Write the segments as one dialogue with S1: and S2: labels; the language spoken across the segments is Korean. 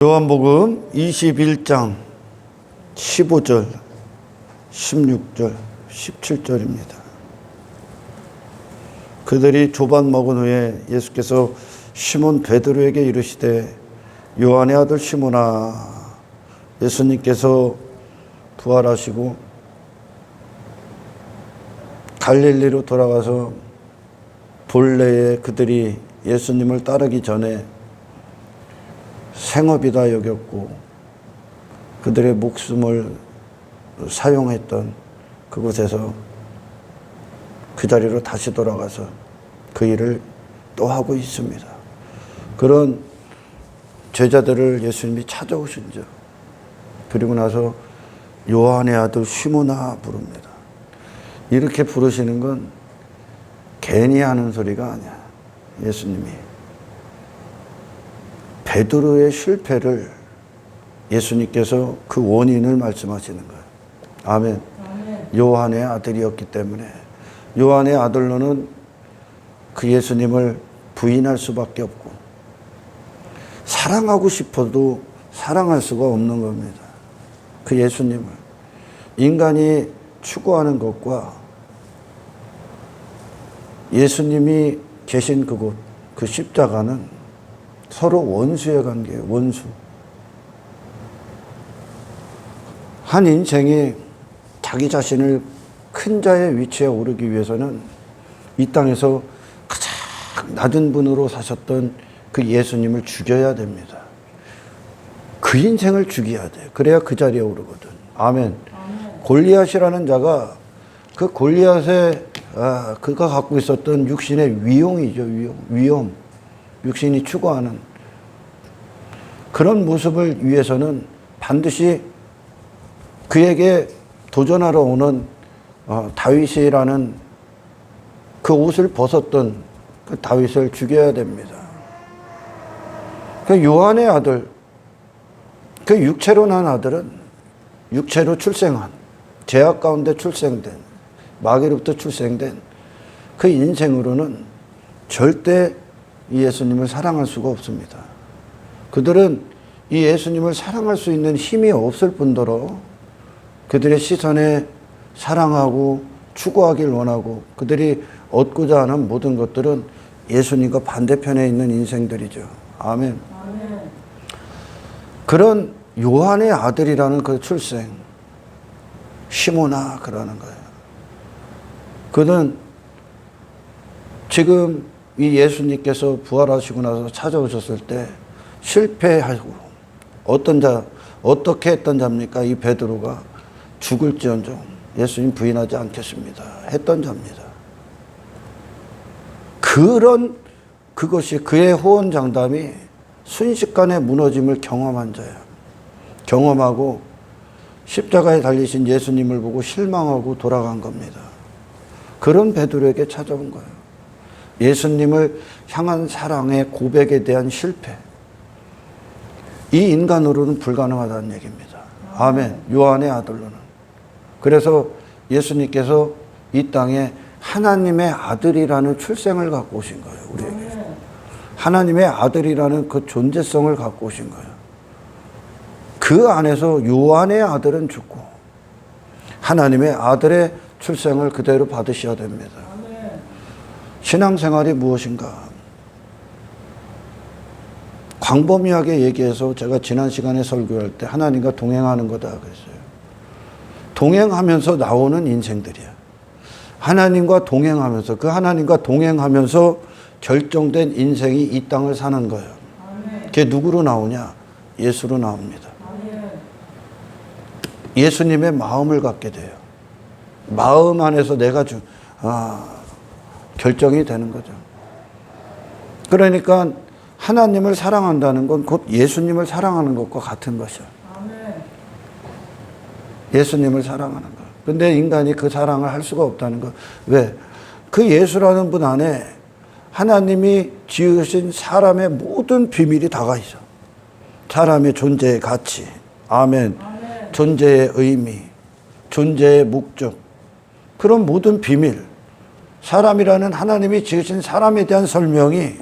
S1: 요한복음 21장 15절, 16절, 17절입니다. 그들이 조반 먹은 후에 예수께서 시몬 베드로에게 이르시되 요한의 아들 시몬아, 예수님께서 부활하시고 갈릴리로 돌아가서 본래에 그들이 예수님을 따르기 전에 생업이다 여겼고 그들의 목숨을 사용했던 그곳에서 그 자리로 다시 돌아가서 그 일을 또 하고 있습니다. 그런 제자들을 예수님이 찾아오신 적, 그리고 나서 요한의 아들 시몬아 부릅니다. 이렇게 부르시는 건 괜히 하는 소리가 아니야. 예수님이 베드로의 실패를 예수님께서 그 원인을 말씀하시는 거예요. 아멘. 요한의 아들이었기 때문에 요한의 아들로는 그 예수님을 부인할 수밖에 없고 사랑하고 싶어도 사랑할 수가 없는 겁니다. 그 예수님을 인간이 추구하는 것과 예수님이 계신 그곳, 그 십자가는 서로 원수의 관계예요. 원수. 한 인생이 자기 자신을 큰 자의 위치에 오르기 위해서는 이 땅에서 가장 낮은 분으로 사셨던 그 예수님을 죽여야 됩니다. 그 인생을 죽여야 돼요. 그래야 그 자리에 오르거든. 아멘. 골리앗이라는 자가 그 골리앗의 그가 갖고 있었던 육신의 위용이죠. 위험. 육신이 추구하는 그런 모습을 위해서는 반드시 그에게 도전하러 오는 다윗이라는 그 옷을 벗었던 그 다윗을 죽여야 됩니다. 그 요한의 아들, 그 육체로 난 아들은 육체로 출생한, 죄악 가운데 출생된, 마귀로부터 출생된 그 인생으로는 절대 이 예수님을 사랑할 수가 없습니다. 그들은 이 예수님을 사랑할 수 있는 힘이 없을 뿐더러 그들의 시선에 사랑하고 추구하길 원하고 그들이 얻고자 하는 모든 것들은 예수님과 반대편에 있는 인생들이죠. 아멘. 그런 요한의 아들이라는 그 출생, 시몬아 그러는 거예요. 그는 지금 이 예수님께서 부활하시고 나서 찾아오셨을 때 실패하고 어떻게 했던 자입니까? 이 베드로가 죽을지언정 예수님 부인하지 않겠습니다 했던 자입니다. 그것이 그의 호언장담이 순식간에 무너짐을 경험한 자예요. 경험하고 십자가에 달리신 예수님을 보고 실망하고 돌아간 겁니다. 그런 베드로에게 찾아온 거예요. 예수님을 향한 사랑의 고백에 대한 실패. 이 인간으로는 불가능하다는 얘기입니다. 아멘. 요한의 아들로는. 그래서 예수님께서 이 땅에 하나님의 아들이라는 출생을 갖고 오신 거예요. 우리에게. 하나님의 아들이라는 그 존재성을 갖고 오신 거예요. 그 안에서 요한의 아들은 죽고 하나님의 아들의 출생을 그대로 받으셔야 됩니다. 신앙생활이 무엇인가? 광범위하게 얘기해서 제가 지난 시간에 설교할 때 하나님과 동행하는 거다 그랬어요. 동행하면서 나오는 인생들이야. 하나님과 동행하면서 그 하나님과 동행하면서 결정된 인생이 이 땅을 사는 거예요. 그게 누구로 나오냐? 예수로 나옵니다. 예수님의 마음을 갖게 돼요. 마음 안에서 내가 결정이 되는 거죠. 그러니까 하나님을 사랑한다는 건 곧 예수님을 사랑하는 것과 같은 것이요. 예수님을 사랑하는 것. 근데 인간이 그 사랑을 할 수가 없다는 것. 왜? 그 예수라는 분 안에 하나님이 지으신 사람의 모든 비밀이 다가 있어. 사람의 존재의 가치. 아멘. 존재의 의미. 존재의 목적. 그런 모든 비밀. 사람이라는 하나님이 지으신 사람에 대한 설명이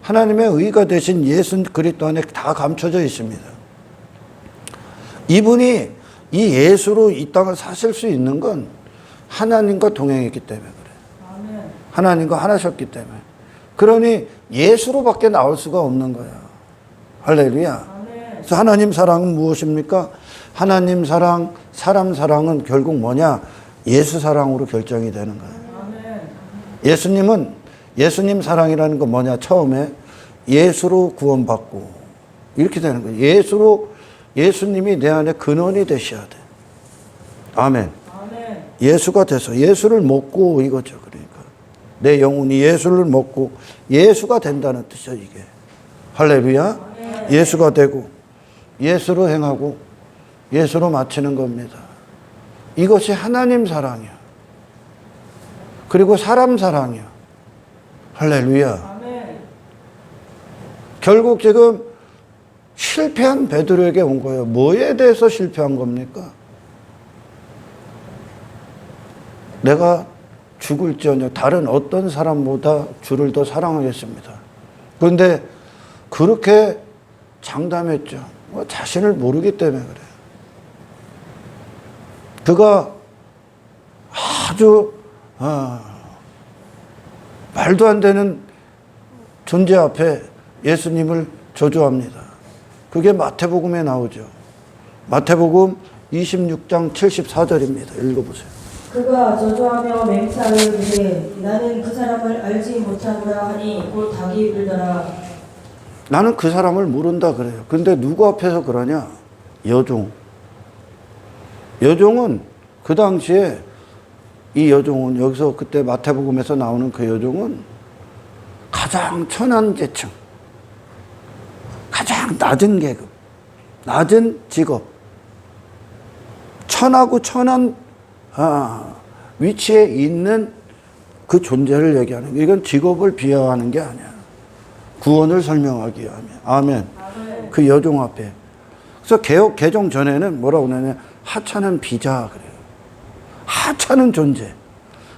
S1: 하나님의 의가 되신 예수 그리스도 안에 다 감춰져 있습니다. 이분이 이 예수로 이 땅을 사실 수 있는 건 하나님과 동행했기 때문에 그래요. 하나님과 하나셨기 때문에. 그러니 예수로밖에 나올 수가 없는 거야. 할렐루야. 그래서 하나님 사랑은 무엇입니까? 하나님 사랑, 사람 사랑은 결국 뭐냐? 예수 사랑으로 결정이 되는 거예요. 예수님 사랑이라는 건 뭐냐? 처음에 예수로 구원받고 이렇게 되는 거예요. 예수님이 내 안에 근원이 되셔야 돼. 아멘. 예수가 돼서 예수를 먹고 이거죠. 그러니까 내 영혼이 예수를 먹고 예수가 된다는 뜻이죠. 이게 할렐루야. 예수가 되고 예수로 행하고 예수로 마치는 겁니다. 이것이 하나님 사랑이야. 그리고 사람 사랑이야. 할렐루야. 결국 지금 실패한 베드로에게 온 거예요. 뭐에 대해서 실패한 겁니까? 내가 죽을지언정 다른 어떤 사람보다 주를 더 사랑하겠습니다. 그런데 그렇게 장담했죠. 자신을 모르기 때문에 그래요. 그가 아주 말도 안 되는 존재 앞에 예수님을 저주합니다. 그게 마태복음에 나오죠. 마태복음 26장 74절입니다. 읽어보세요.
S2: 그가 저주하며 맹세하여 이르되 나는 그 사람을 알지 못하노라 하니 곧 닭이 울더라.
S1: 나는 그 사람을 모른다 그래요. 근데 누구 앞에서 그러냐? 여종. 여종은 그 당시에 이 여종은 여기서 그때 마태복음에서 나오는 그 여종은 가장 천한 계층, 가장 낮은 계급, 낮은 직업, 천하고 천한 위치에 있는 그 존재를 얘기하는 거예요. 이건 직업을 비하하는 게 아니야. 구원을 설명하기 위함이야. 아멘. 그 여종 앞에. 그래서 개종 전에는 뭐라고 그러냐? 하찮은 비자 그래요. 하찮은 존재.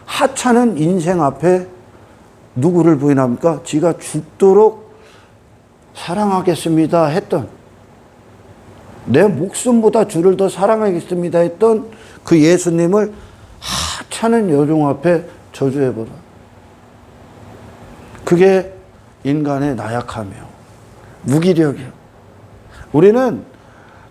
S1: 하찮은 인생 앞에 누구를 부인합니까? 지가 죽도록 사랑하겠습니다 했던, 내 목숨보다 주를 더 사랑하겠습니다 했던 그 예수님을 하찮은 여종 앞에 저주해보라. 그게 인간의 나약함이요. 무기력이요. 우리는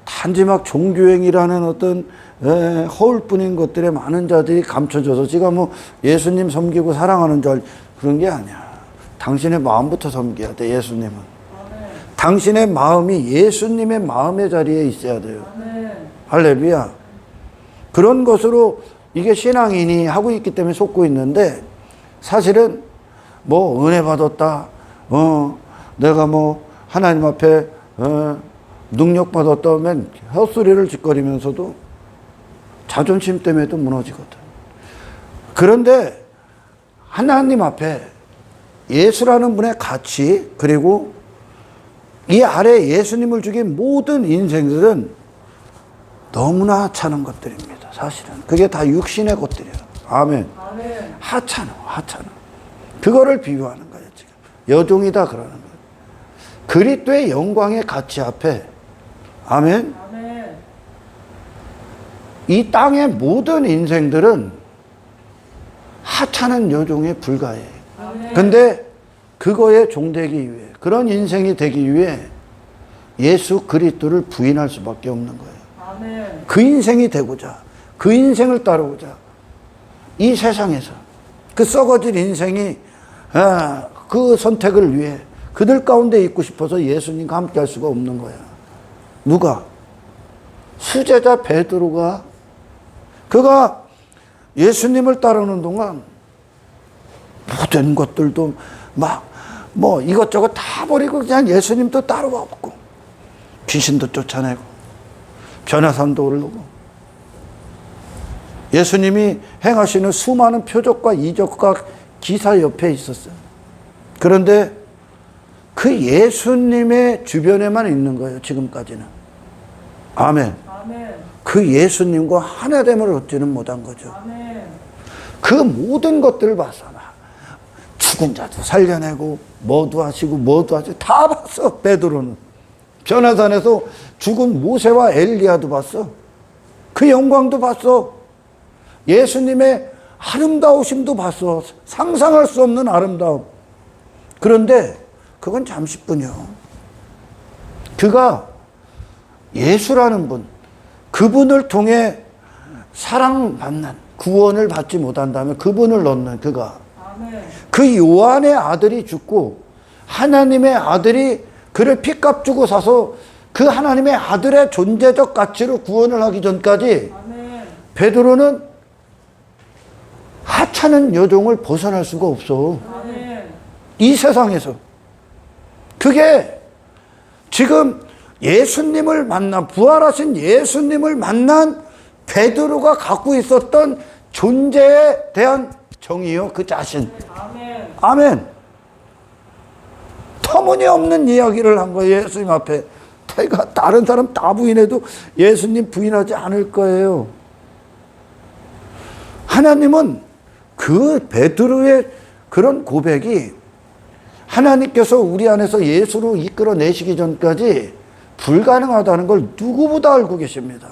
S1: 단지 막 종교행위라는 어떤 허울뿐인 것들에 많은 자들이 감춰져서 지가 뭐 예수님 섬기고 사랑하는 줄 그런 게 아니야. 당신의 마음부터 섬겨야 돼. 예수님은. 당신의 마음이 예수님의 마음의 자리에 있어야 돼요. 할렐루야. 그런 것으로 이게 신앙인이 하고 있기 때문에 속고 있는데, 사실은 뭐 은혜 받았다, 내가 뭐 하나님 앞에 능력 받았다 하면 헛소리를 짓거리면서도 자존심 때문에도 무너지거든. 그런데 하나님 앞에 예수라는 분의 가치, 그리고 이 아래 예수님을 죽인 모든 인생들은 너무나 하찮은 것들입니다. 사실은 그게 다 육신의 것들이에요. 아멘. 하찮아. 그거를 비유하는 거예요. 지금 여종이다 그러는 거예요. 그리스도의 영광의 가치 앞에, 아멘. 이 땅의 모든 인생들은 하찮은 여종에 불과해. 근데 그거에 종되기 위해, 그런 인생이 되기 위해 예수 그리스도를 부인할 수밖에 없는 거예요. 그 인생이 되고자, 그 인생을 따르고자, 이 세상에서 그 썩어질 인생이 그 선택을 위해 그들 가운데 있고 싶어서 예수님과 함께 할 수가 없는 거야. 누가? 수제자 베드로가, 그가 예수님을 따르는 동안 모든 것들도 막 뭐 이것저것 다 버리고 그냥 예수님도 따라왔고, 귀신도 쫓아내고 변화산도 오르고 예수님이 행하시는 수많은 표적과 이적과 기사 옆에 있었어요. 그런데 그 예수님의 주변에만 있는 거예요. 지금까지는. 아멘. 그 예수님과 하나됨을 얻지는 못한 거죠. 그 모든 것들을 봐서 죽은 자도 살려내고 뭐도 하시고 뭐도 하시고 다 봤어. 베드로는 변화산에서 죽은 모세와 엘리야도 봤어. 그 영광도 봤어. 예수님의 아름다우심도 봤어. 상상할 수 없는 아름다움. 그런데 그건 잠시뿐이요. 그가 예수라는 분, 그분을 통해 사랑받는, 구원을 받지 못한다면 그분을 넣는 그가, 그 요한의 아들이 죽고 하나님의 아들이 그를 핏값 주고 사서 그 하나님의 아들의 존재적 가치로 구원을 하기 전까지 베드로는 하찮은 여종을 벗어날 수가 없어. 이 세상에서. 그게 지금 예수님을 만난, 부활하신 예수님을 만난 베드로가 갖고 있었던 존재에 대한 정의요, 그 자신. 아멘. 터무니없는 이야기를 한 거예요, 예수님 앞에. 내가 다른 사람 다 부인해도 예수님 부인하지 않을 거예요. 하나님은 그 베드로의 그런 고백이 하나님께서 우리 안에서 예수로 이끌어내시기 전까지 불가능하다는 걸 누구보다 알고 계십니다.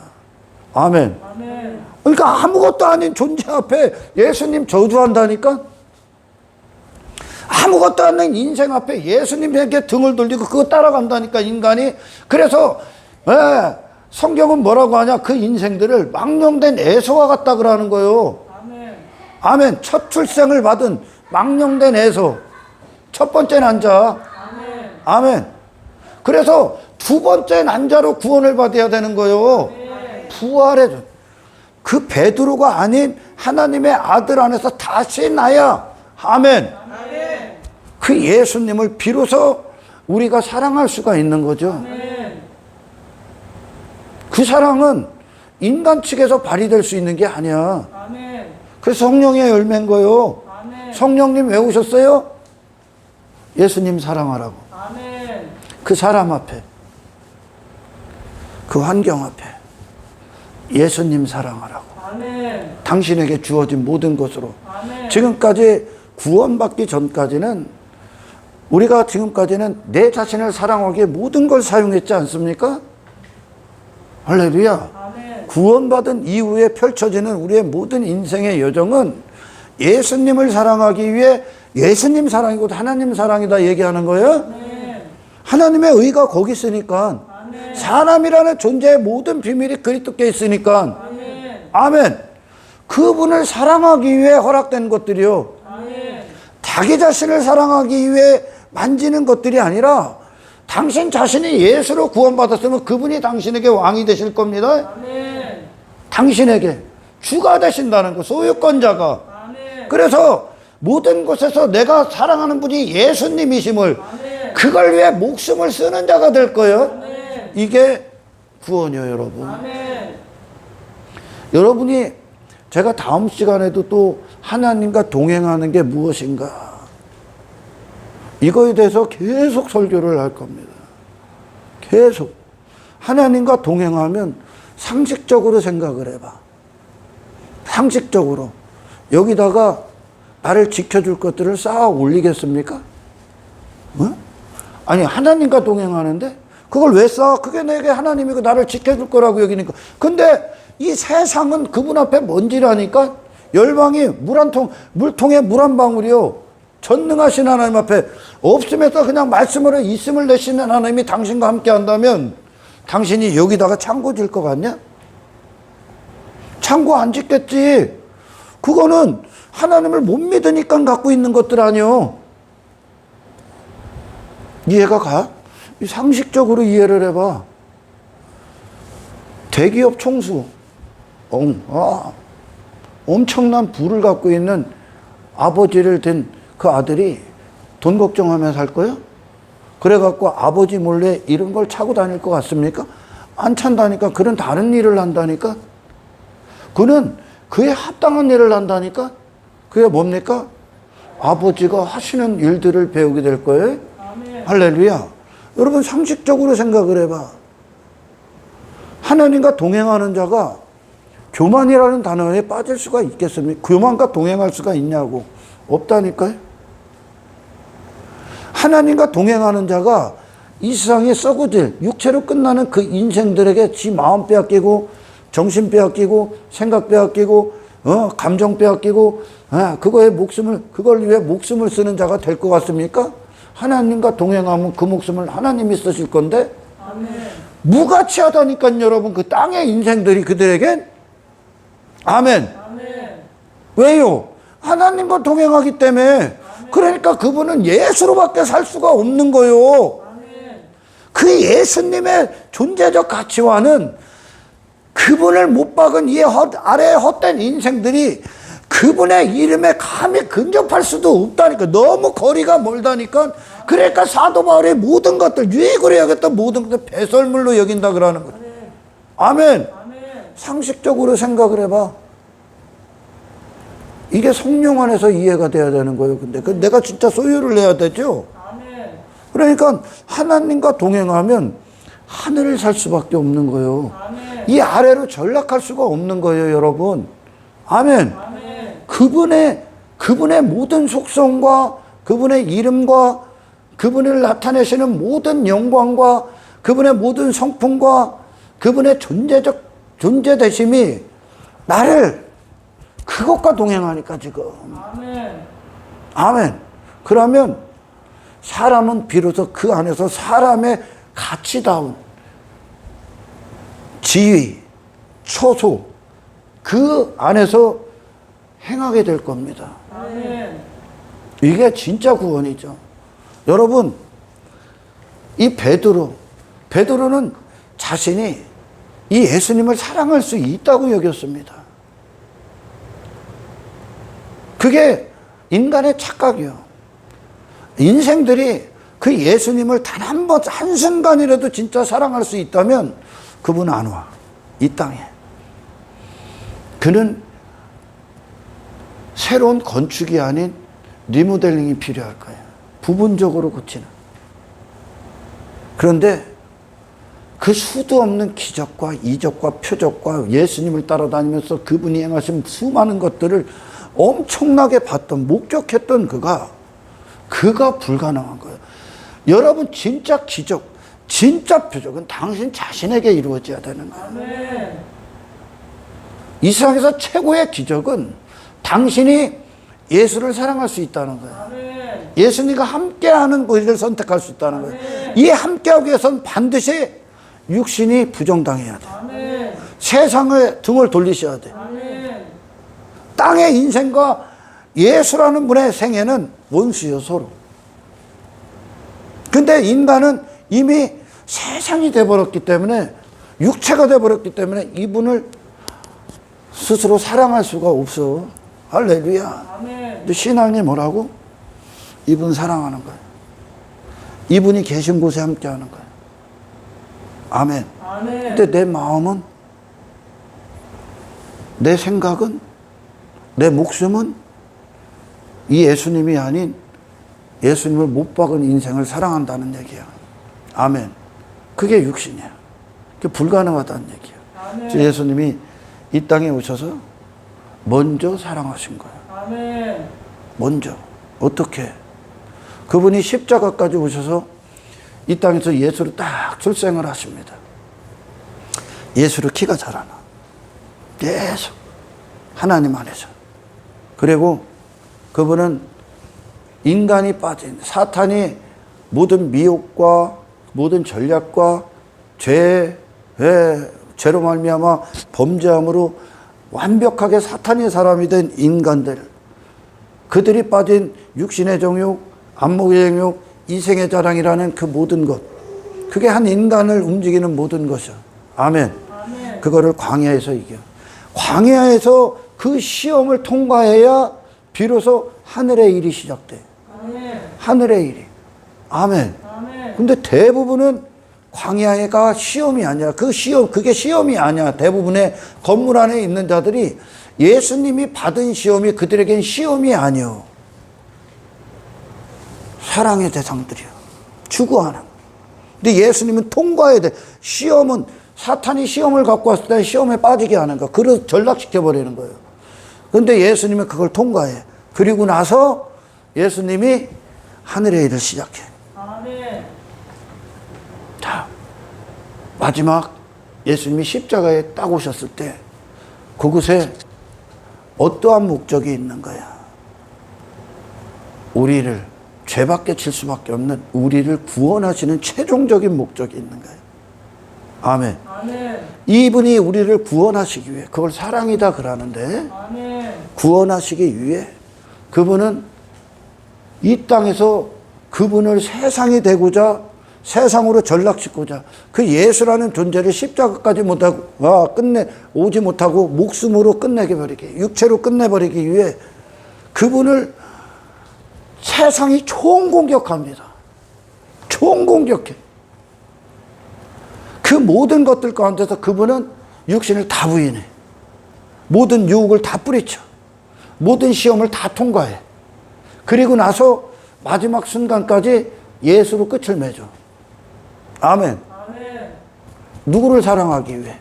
S1: 아멘. 그러니까 아무것도 아닌 존재 앞에 예수님 저주한다니까? 아무것도 아닌 인생 앞에 예수님에게 등을 돌리고 그거 따라간다니까, 인간이. 그래서 성경은 뭐라고 하냐? 그 인생들을 망령된 에서와 같다 그러는 거예요. 아멘. 첫 출생을 받은 망령된 에서, 첫 번째 난자. 아멘. 그래서 두 번째 난자로 구원을 받아야 되는 거예요. 부활의 그 베드로가 아닌 하나님의 아들 안에서 다시 나야. 아멘. 그 예수님을 비로소 우리가 사랑할 수가 있는 거죠. 그 사랑은 인간 측에서 발휘될 수 있는 게 아니야. 그래서 성령의 열매인 거예요. 성령님 왜 오셨어요? 예수님 사랑하라고. 그 사람 앞에, 그 환경 앞에 예수님 사랑하라고. 당신에게 주어진 모든 것으로. 지금까지 구원받기 전까지는, 우리가 지금까지는 내 자신을 사랑하기에 모든 걸 사용했지 않습니까? 할렐루야. 구원받은 이후에 펼쳐지는 우리의 모든 인생의 여정은 예수님을 사랑하기 위해 예수님 사랑이고 하나님 사랑이다 얘기하는 거예요. 하나님의 의가 거기 있으니까. 사람이라는 존재의 모든 비밀이 그리스도께 있으니까. 아멘. 그분을 사랑하기 위해 허락된 것들이요, 자기 자신을 사랑하기 위해 만지는 것들이 아니라 당신 자신이 예수로 구원받았으면 그분이 당신에게 왕이 되실 겁니다. 당신에게 주가 되신다는 거, 소유권자가. 그래서 모든 곳에서 내가 사랑하는 분이 예수님이심을, 그걸 위해 목숨을 쓰는 자가 될 거예요. 이게 구원이에요, 여러분. 여러분이, 제가 다음 시간에도 또 하나님과 동행하는 게 무엇인가, 이거에 대해서 계속 설교를 할 겁니다. 계속. 하나님과 동행하면 상식적으로 생각을 해봐. 상식적으로. 여기다가 나를 지켜줄 것들을 쌓아 올리겠습니까? 어? 아니, 하나님과 동행하는데 그걸 왜 쌓아? 그게 내게 하나님이고 나를 지켜줄 거라고 여기니까. 근데 이 세상은 그분 앞에 먼지라니까. 열방이 물통에 물 한 방울이요, 전능하신 하나님 앞에 없음에서 그냥 말씀으로 있음을 내시는 하나님이 당신과 함께 한다면 당신이 여기다가 창고 질 것 같냐? 창고 안 짓겠지. 그거는 하나님을 못 믿으니까 갖고 있는 것들 아니요. 이해가 가? 상식적으로 이해를 해봐. 대기업 총수, 엄청난 부를 갖고 있는 아버지를 둔 그 아들이 돈 걱정하며 살 거예요? 그래갖고 아버지 몰래 이런 걸 차고 다닐 것 같습니까? 안 찬다니까. 그런 다른 일을 한다니까. 그는 그에 합당한 일을 한다니까. 그게 뭡니까? 아버지가 하시는 일들을 배우게 될 거예요. 할렐루야. 여러분, 상식적으로 생각을 해봐. 하나님과 동행하는 자가 교만이라는 단어에 빠질 수가 있겠습니까? 교만과 동행할 수가 있냐고. 없다니까요. 하나님과 동행하는 자가 이 세상에 썩어질 육체로 끝나는 그 인생들에게 지 마음 빼앗기고 정신 빼앗기고 생각 빼앗기고 감정 빼앗기고 그걸 위해 목숨을 쓰는 자가 될 것 같습니까? 하나님과 동행하면 그 목숨을 하나님이 쓰실 건데
S2: 아멘.
S1: 무가치하다니까요, 여러분. 그 땅의 인생들이 그들에겐. 아멘.
S2: 아멘.
S1: 왜요? 하나님과 동행하기 때문에. 그러니까 그분은 예수로밖에 살 수가 없는 거요.
S2: 아멘.
S1: 그 예수님의 존재적 가치와는 그분을 못 박은 이 아래에 헛된 인생들이 그분의 이름에 감히 근접할 수도 없다니까. 너무 거리가 멀다니까. 그러니까 사도 바울의 모든 것들, 유익으로 여겼던 모든 것들 배설물로 여긴다 그러는 거예요. 아멘. 상식적으로 생각을 해봐. 이게 성령 안에서 이해가 돼야 되는 거예요. 근데 내가 진짜 소유를 내야 되죠. 그러니까 하나님과 동행하면 하늘을 살 수밖에 없는 거예요. 이 아래로 전락할 수가 없는 거예요, 여러분. 아멘. 그분의 모든 속성과 그분의 이름과 그분을 나타내시는 모든 영광과 그분의 모든 성품과 그분의 존재되심이 나를 그것과 동행하니까 지금. 아멘. 그러면 사람은 비로소 그 안에서 사람의 가치다운 지위, 초소 그 안에서 행하게 될 겁니다. 이게 진짜 구원이죠. 여러분, 이 베드로는 자신이 이 예수님을 사랑할 수 있다고 여겼습니다. 그게 인간의 착각이요. 인생들이 그 예수님을 단 한 번, 한순간이라도 진짜 사랑할 수 있다면 그분은 안 와. 이 땅에. 그는 새로운 건축이 아닌 리모델링이 필요할 거예요. 부분적으로 고치는. 그런데 그 수도 없는 기적과 이적과 표적과 예수님을 따라다니면서 그분이 행하신 수많은 것들을 엄청나게 봤던, 목격했던 그가 불가능한 거예요. 여러분, 진짜 기적, 진짜 표적은 당신 자신에게 이루어져야 되는 거예요. 이 세상에서 최고의 기적은 당신이 예수를 사랑할 수 있다는 거예요. 예수님과 함께하는 것을 선택할 수 있다는 거예요. 이 함께하기 위해서는 반드시 육신이 부정당해야 돼요. 세상에 등을 돌리셔야 돼요. 땅의 인생과 예수라는 분의 생애는 원수요, 서로. 근데 인간은 이미 세상이 돼버렸기 때문에, 육체가 돼버렸기 때문에 이분을 스스로 사랑할 수가 없어. 할렐루야. 근데 신앙이 뭐라고? 이분 사랑하는 거예요. 이분이 계신 곳에 함께 하는 거예요. 아멘. 근데 내 마음은, 내 생각은, 내 목숨은 이 예수님이 아닌 예수님을 못 박은 인생을 사랑한다는 얘기야. 아멘. 그게 육신이야. 그게 불가능하다는 얘기야. 예수님이 이 땅에 오셔서 먼저 사랑하신 거예요. 먼저. 어떻게? 그분이 십자가까지 오셔서 이 땅에서 예수를 딱 출생을 하십니다. 예수를 키가 자라나. 계속. 하나님 안에서. 그리고 그분은 인간이 빠진, 사탄이 모든 미혹과 모든 전략과 죄로 말미암아 범죄함으로 완벽하게 사탄의 사람이 된 인간들, 그들이 빠진 육신의 정욕, 안목의 정욕, 이생의 자랑이라는 그 모든 것, 그게 한 인간을 움직이는 모든 것이야. 아멘. 그거를 광야에서 이겨. 광야에서 그 시험을 통과해야 비로소 하늘의 일이 시작돼. 하늘의 일이. 아멘. 근데 대부분은 광야가 시험이 아니야. 그게 시험이 아니야. 대부분의 건물 안에 있는 자들이 예수님이 받은 시험이 그들에겐 시험이 아니요. 사랑의 대상들이야. 추구하는. 근데 예수님은 통과해야 돼. 시험은 사탄이 시험을 갖고 왔을 때 시험에 빠지게 하는 거야. 그래서 전락시켜버리는 거예요. 근데 예수님은 그걸 통과해. 그리고 나서 예수님이 하늘의 일을 시작해. 마지막 예수님이 십자가에 딱 오셨을 때 그곳에 어떠한 목적이 있는 거야? 우리를 죄밖에 칠 수밖에 없는 우리를 구원하시는 최종적인 목적이 있는 거예요. 아멘.
S2: 아멘.
S1: 이분이 우리를 구원하시기 위해, 그걸 사랑이다 그러는데,
S2: 아멘.
S1: 구원하시기 위해 그분은 이 땅에서 그분을 세상이 되고자, 세상으로 전락시키고자 그 예수라는 존재를 십자가까지 못하고 오지 못하고 목숨으로 끝내게 버리게, 육체로 끝내버리기 위해 그분을 세상이 총공격합니다. 총공격해. 그 모든 것들 가운데서 그분은 육신을 다 부인해. 모든 유혹을 다 뿌리쳐. 모든 시험을 다 통과해. 그리고 나서 마지막 순간까지 예수로 끝을 맺어. 아멘.
S2: 아멘.
S1: 누구를 사랑하기 위해?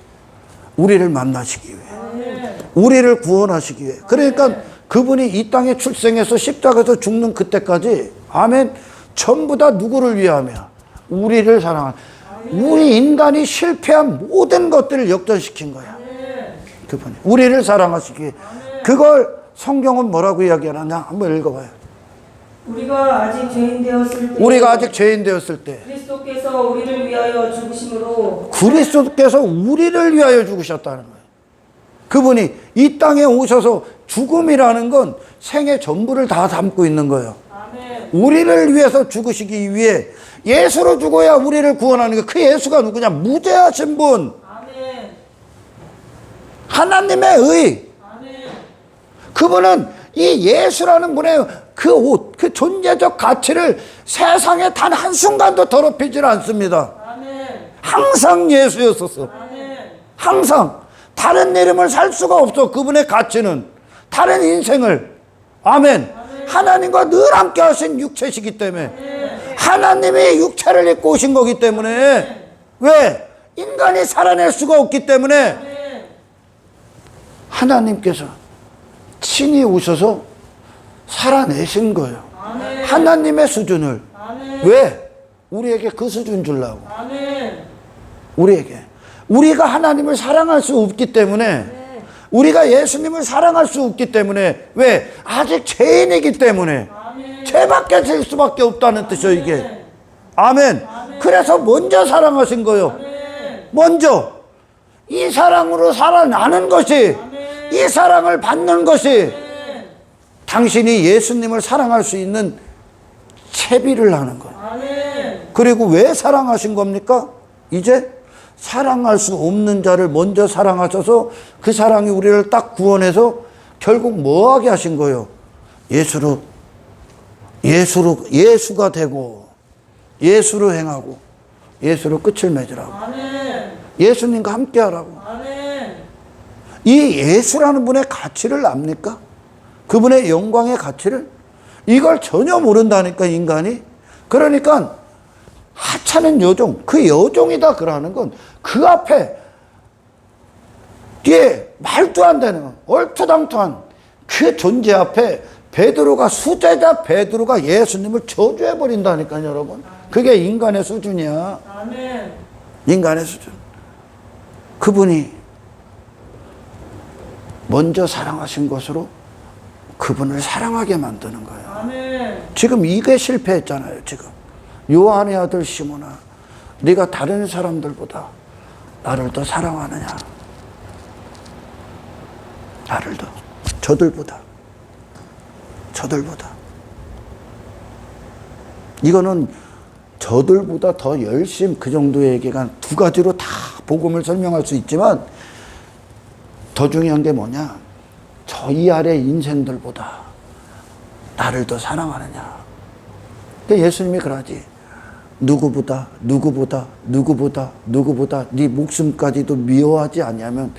S1: 우리를 만나시기 위해.
S2: 아멘.
S1: 우리를 구원하시기 위해. 그러니까 그분이 이 땅에 출생해서 십자가에서 죽는 그때까지, 아멘, 전부 다 누구를 위하며? 우리를 사랑하는, 우리 인간이 실패한 모든 것들을 역전시킨 거야. 그분이 우리를 사랑하시기 위해. 그걸 성경은 뭐라고 이야기하느냐? 한번 읽어봐요.
S2: 우리가 아직 죄인 되었을 때,
S1: 우리가 아직 죄인 되었을 때
S2: 그리스도께서 우리를 위하여 죽으심으로,
S1: 그리스도께서 우리를 위하여 죽으셨다는 거예요. 그분이 이 땅에 오셔서, 죽음이라는 건 생의 전부를 다 담고 있는 거예요.
S2: 아멘.
S1: 우리를 위해서 죽으시기 위해 예수로 죽어야 우리를 구원하는 거예요. 그 예수가 누구냐? 무죄하신 분,
S2: 아멘.
S1: 하나님의 의.
S2: 아멘.
S1: 그분은 이 예수라는 분의 그 옷, 그 존재적 가치를 세상에 단 한순간도 더럽히질 않습니다.
S2: 아멘.
S1: 항상 예수였었어.
S2: 아멘.
S1: 항상. 다른 이름을 살 수가 없어. 그분의 가치는. 다른 인생을. 아멘. 하나님과 늘 함께 하신 육체시기 때문에. 하나님이 육체를 입고 오신 거기 때문에. 왜? 인간이 살아낼 수가 없기 때문에 하나님께서 친히 오셔서 살아내신 거예요.
S2: 아멘.
S1: 하나님의 수준을.
S2: 아멘.
S1: 왜? 우리에게 그 수준 주려고.
S2: 아멘.
S1: 우리에게. 우리가 하나님을 사랑할 수 없기 때문에, 우리가 예수님을 사랑할 수 없기 때문에, 왜? 아직 죄인이기 때문에.
S2: 아멘.
S1: 죄밖에 질 수밖에 없다는 뜻이에요, 이게. 아멘. 그래서 먼저 사랑하신 거예요.
S2: 아멘.
S1: 먼저. 이 사랑으로 살아나는 것이, 이 사랑을 받는 것이 당신이 예수님을 사랑할 수 있는 채비를 하는 거예요.
S2: 아멘.
S1: 그리고 왜 사랑하신 겁니까? 이제 사랑할 수 없는 자를 먼저 사랑하셔서 그 사랑이 우리를 딱 구원해서 결국 뭐하게 하신 거예요? 예수가 되고, 예수로 행하고, 예수로 끝을 맺으라고.
S2: 아멘.
S1: 예수님과 함께 하라고.
S2: 아멘.
S1: 이 예수라는 분의 가치를 압니까? 그분의 영광의 가치를? 이걸 전혀 모른다니까, 인간이. 그러니까 하찮은 여종, 그 여종이다 그러는 건 그 앞에 뒤에 말도 안 되는 얼토당토한 그 존재 앞에 베드로가, 수제자 베드로가 예수님을 저주해 버린다니까요, 여러분. 그게 인간의 수준이야.
S2: 아멘.
S1: 인간의 수준. 그분이 먼저 사랑하신 것으로 그분을 사랑하게 만드는 거예요.
S2: 아멘.
S1: 지금 이게 실패했잖아요. 지금 요한의 아들 시몬아, 네가 다른 사람들보다 나를 더 사랑하느냐? 나를 더, 저들보다. 이거는 저들보다 더 열심, 그 정도의 얘기가 두 가지로 다 복음을 설명할 수 있지만, 더 중요한 게 뭐냐? 저 이 아래 인생들보다 나를 더 사랑하느냐? 근데 예수님이 그러지. 누구보다 네 목숨까지도 미워하지 아니하면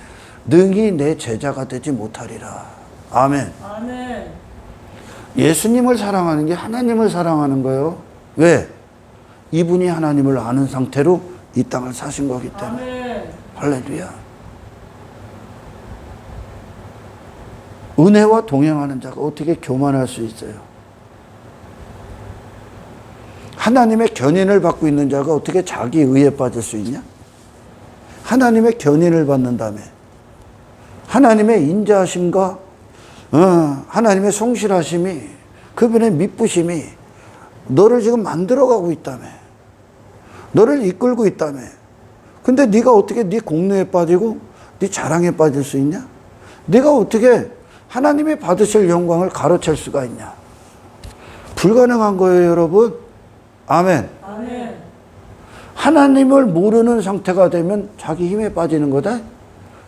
S1: 능히 내 제자가 되지 못하리라. 아멘.
S2: 아멘.
S1: 예수님을 사랑하는 게 하나님을 사랑하는 거예요. 왜? 이분이 하나님을 아는 상태로 이 땅을 사신 거기 때문에.
S2: 아멘.
S1: 할렐루야. 은혜와 동행하는 자가 어떻게 교만할 수 있어요? 하나님의 견인을 받고 있는 자가 어떻게 자기 의에 빠질 수 있냐? 하나님의 견인을 받는다며. 하나님의 인자하심과 하나님의 성실하심이, 그분의 미쁘심이 너를 지금 만들어가고 있다며. 너를 이끌고 있다며. 근데 네가 어떻게 네 공로에 빠지고 네 자랑에 빠질 수 있냐? 네가 어떻게 하나님이 받으실 영광을 가로챌 수가 있냐? 불가능한 거예요, 여러분. 아멘.
S2: 아멘.
S1: 하나님을 모르는 상태가 되면 자기 힘에 빠지는 거다.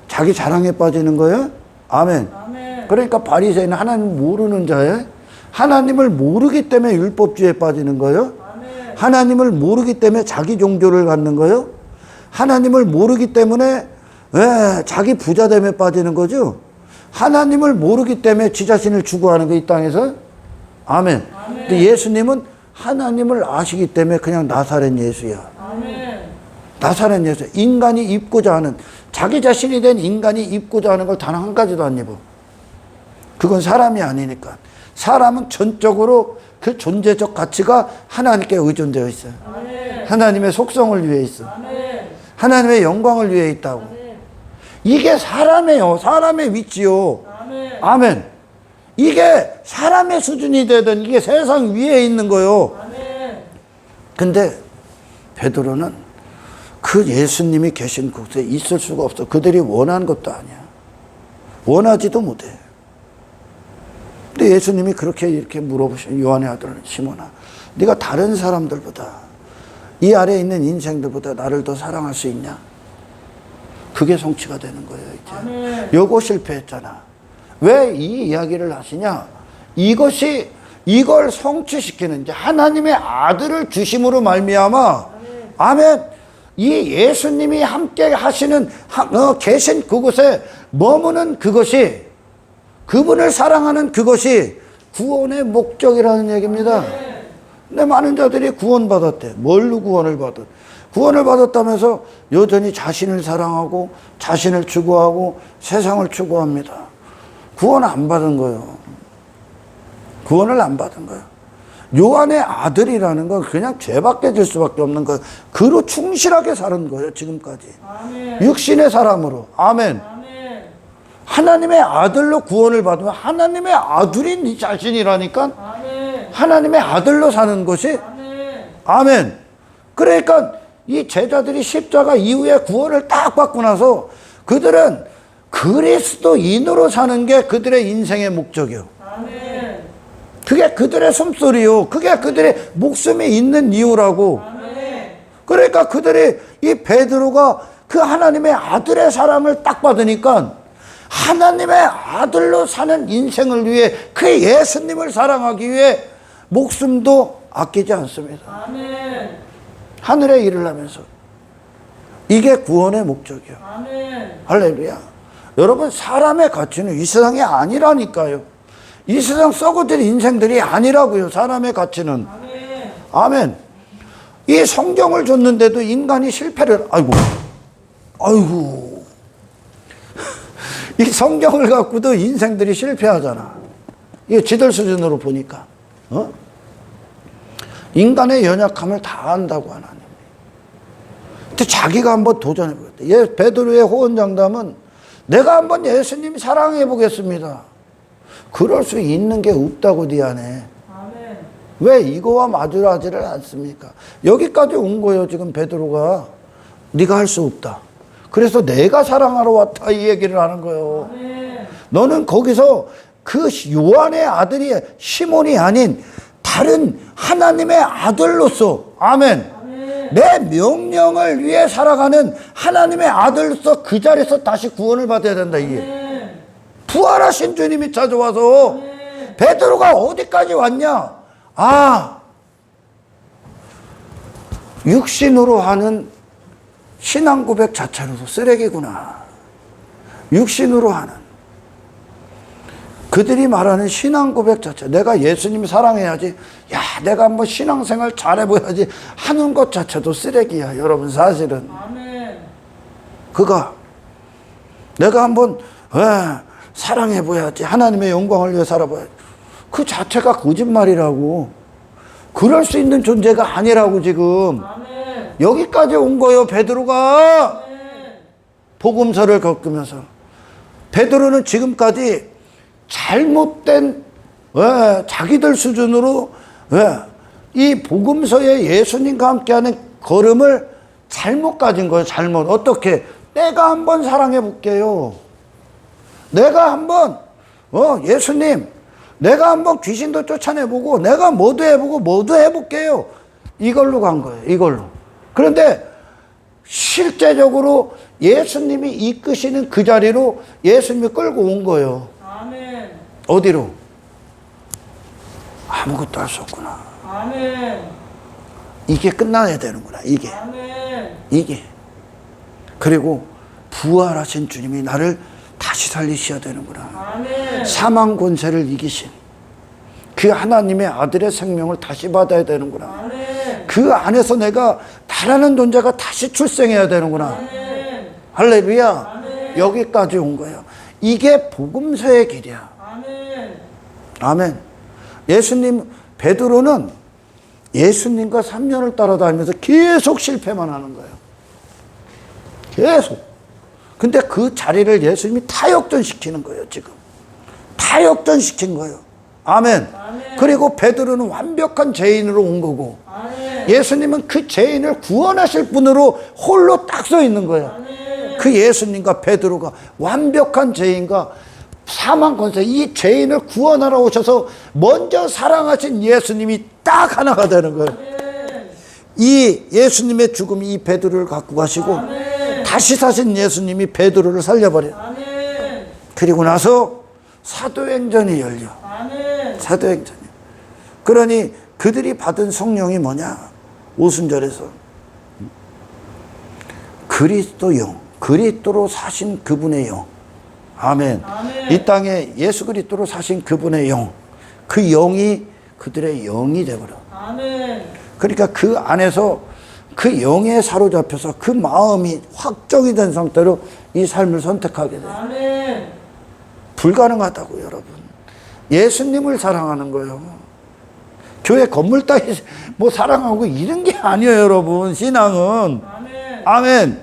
S1: 자기 자랑에 빠지는 거예요. 아멘.
S2: 아멘.
S1: 그러니까 바리새인은 하나님 모르는 자예요. 하나님을 모르기 때문에 율법주의에 빠지는 거예요.
S2: 아멘.
S1: 하나님을 모르기 때문에 자기 종교를 갖는 거예요. 하나님을 모르기 때문에 자기 부자됨에 빠지는 거죠. 하나님을 모르기 때문에 지 자신을 추구하는 거 이 땅에서. 아멘.
S2: 아멘.
S1: 근데 예수님은 하나님을 아시기 때문에 그냥 나사렛 예수야.
S2: 아멘.
S1: 나사렛 예수. 인간이 입고자 하는, 자기 자신이 된 인간이 입고자 하는 걸 단 한 가지도 안 입어. 그건 사람이 아니니까. 사람은 전적으로 그 존재적 가치가 하나님께 의존되어 있어요.
S2: 아멘.
S1: 하나님의 속성을 위해 있어.
S2: 아멘.
S1: 하나님의 영광을 위해 있다고.
S2: 아멘.
S1: 이게 사람이에요. 사람의 위치요.
S2: 아멘.
S1: 아멘. 이게 사람의 수준이 되든 이게 세상 위에 있는 거요.
S2: 아멘.
S1: 근데 베드로는 그 예수님이 계신 곳에 있을 수가 없어. 그들이 원한 것도 아니야. 원하지도 못해. 근데 예수님이 그렇게 이렇게 물어보신 요한의 아들 시몬아, 네가 다른 사람들보다, 이 아래에 있는 인생들보다 나를 더 사랑할 수 있냐? 그게 성취가 되는 거예요, 이제.
S2: 아멘.
S1: 요거 실패했잖아. 왜 이 이야기를 하시냐? 이걸 성취시키는, 이제 하나님의 아들을 주심으로 말미암아, 아멘. 이 예수님이 함께 하시는, 계신 그곳에 머무는 그것이, 그분을 사랑하는 그것이 구원의 목적이라는 얘기입니다. 근데 많은 자들이 구원받았대. 뭘로 구원을 받았? 구원을 받았다면서 여전히 자신을 사랑하고 자신을 추구하고 세상을 추구합니다. 구원 안 받은 거예요. 구원을 안 받은 거예요. 요한의 아들이라는 건 그냥 죄밖에 질 수밖에 없는 거예요. 그로 충실하게 사는 거예요, 지금까지.
S2: 아멘.
S1: 육신의 사람으로. 아멘.
S2: 아멘.
S1: 하나님의 아들로 구원을 받으면 하나님의 아들인 네 자신이라니까.
S2: 아멘.
S1: 하나님의 아들로 사는 것이.
S2: 아멘.
S1: 아멘. 그러니까 이 제자들이 십자가 이후에 구원을 딱 받고 나서 그들은 그리스도인으로 사는 게 그들의 인생의 목적이요.
S2: 아멘.
S1: 그게 그들의 숨소리요. 그게 그들의 목숨이 있는 이유라고.
S2: 아멘.
S1: 그러니까 그들이, 이 베드로가 그 하나님의 아들의 사랑을 딱 받으니까 하나님의 아들로 사는 인생을 위해, 그 예수님을 사랑하기 위해 목숨도 아끼지 않습니다.
S2: 아멘.
S1: 하늘의 일을 하면서. 이게 구원의 목적이요.
S2: 아멘.
S1: 할렐루야. 여러분, 사람의 가치는 이 세상이 아니라니까요. 이 세상 썩어질 인생들이 아니라고요. 사람의 가치는.
S2: 아멘.
S1: 아멘. 이 성경을 줬는데도 인간이 실패를, 아이고. 이 성경을 갖고도 인생들이 실패하잖아. 이거 지들 수준으로 보니까. 인간의 연약함을 다 안다고 하나님. 근데 자기가 한번 도전해보겠다. 베드로의 호언장담은 내가 한번 예수님 사랑해 보겠습니다. 그럴 수 있는 게 없다고 네 안에.
S2: 아멘.
S1: 왜 이거와 마주하지를 않습니까? 여기까지 온 거예요, 지금 베드로가. 네가 할 수 없다. 그래서 내가 사랑하러 왔다, 이 얘기를 하는 거예요.
S2: 아멘.
S1: 너는 거기서 그 요한의 아들이 시몬이 아닌 다른 하나님의 아들로서, 아멘.
S2: 아멘.
S1: 내 명령을 위해 살아가는 하나님의 아들로서 그 자리에서 다시 구원을 받아야 된다, 이게.
S2: 아멘.
S1: 부활하신 주님이 찾아와서
S2: 아멘.
S1: 베드로가 어디까지 왔냐? 육신으로 하는 신앙 고백 자체로도 쓰레기구나. 육신으로 하는. 그들이 말하는 신앙 고백 자체. 내가 예수님 사랑해야지. 야, 내가 한번 신앙생활 잘해봐야지. 하는 것 자체도 쓰레기야. 여러분, 사실은.
S2: 아멘.
S1: 그가 내가 한번 사랑해봐야지. 하나님의 영광을 위해 살아봐야지. 그 자체가 거짓말이라고. 그럴 수 있는 존재가 아니라고 지금.
S2: 아멘.
S1: 여기까지 온 거예요, 베드로가.
S2: 아멘.
S1: 복음서를 겪으면서 베드로는 지금까지 잘못된 자기들 수준으로 이 복음서에 예수님과 함께하는 걸음을 잘못 가진 거예요. 잘못. 어떻게? 내가 한번 사랑해 볼게요. 내가 한번 예수님, 내가 한번 귀신도 쫓아내보고 내가 뭐도 해보고 뭐도 해볼게요. 이걸로 간 거예요. 이걸로. 그런데 실제적으로 예수님이 이끄시는 그 자리로 예수님이 끌고 온 거예요.
S2: 아멘.
S1: 어디로? 아무것도 할 수 없구나.
S2: 아멘.
S1: 이게 끝나야 되는구나. 이게.
S2: 아멘.
S1: 이게. 그리고 부활하신 주님이 나를 다시 살리셔야 되는구나.
S2: 아멘.
S1: 사망 권세를 이기신 그 하나님의 아들의 생명을 다시 받아야 되는구나.
S2: 아멘.
S1: 그 안에서 내가 달하는 존재가 다시 출생해야 되는구나.
S2: 아멘.
S1: 할렐루야.
S2: 아멘.
S1: 여기까지 온 거예요. 이게 복음서의 길이야.
S2: 아멘.
S1: 아멘. 예수님, 베드로는 예수님과 3년을 따라다니면서 계속 실패만 하는 거예요. 계속. 근데 그 자리를 예수님이 타역전시키는 거예요, 지금. 타역전시킨 거예요. 아멘.
S2: 아멘.
S1: 그리고 베드로는 완벽한 죄인으로 온 거고,
S2: 아멘.
S1: 예수님은 그 죄인을 구원하실 분으로 홀로 딱 서 있는 거예요.
S2: 아멘.
S1: 그 예수님과 베드로가 완벽한 죄인과 사망 권세, 이 죄인을 구원하러 오셔서 먼저 사랑하신 예수님이 딱 하나가 되는 거예요.
S2: 아멘.
S1: 이 예수님의 죽음이 이 베드로를 갖고 가시고,
S2: 아멘.
S1: 다시 사신 예수님이 베드로를 살려버려요.
S2: 아멘.
S1: 그리고 나서 사도행전이 열려.
S2: 아멘.
S1: 사도행전이. 그러니 그들이 받은 성령이 뭐냐? 오순절에서 그리스도 영, 그리스도로 사신 그분의 영. 아멘.
S2: 아멘.
S1: 이 땅에 예수 그리스도로 사신 그분의 영, 그 영이 그들의 영이 되버려.
S2: 아멘.
S1: 그러니까 그 안에서 그 영에 사로잡혀서 그 마음이 확정이 된 상태로 이 삶을 선택하게 돼요.
S2: 아멘.
S1: 불가능하다고 여러분. 예수님을 사랑하는 거예요. 교회 건물 따위 뭐 사랑하고 이런 게 아니에요, 여러분. 신앙은.
S2: 아멘.
S1: 아멘.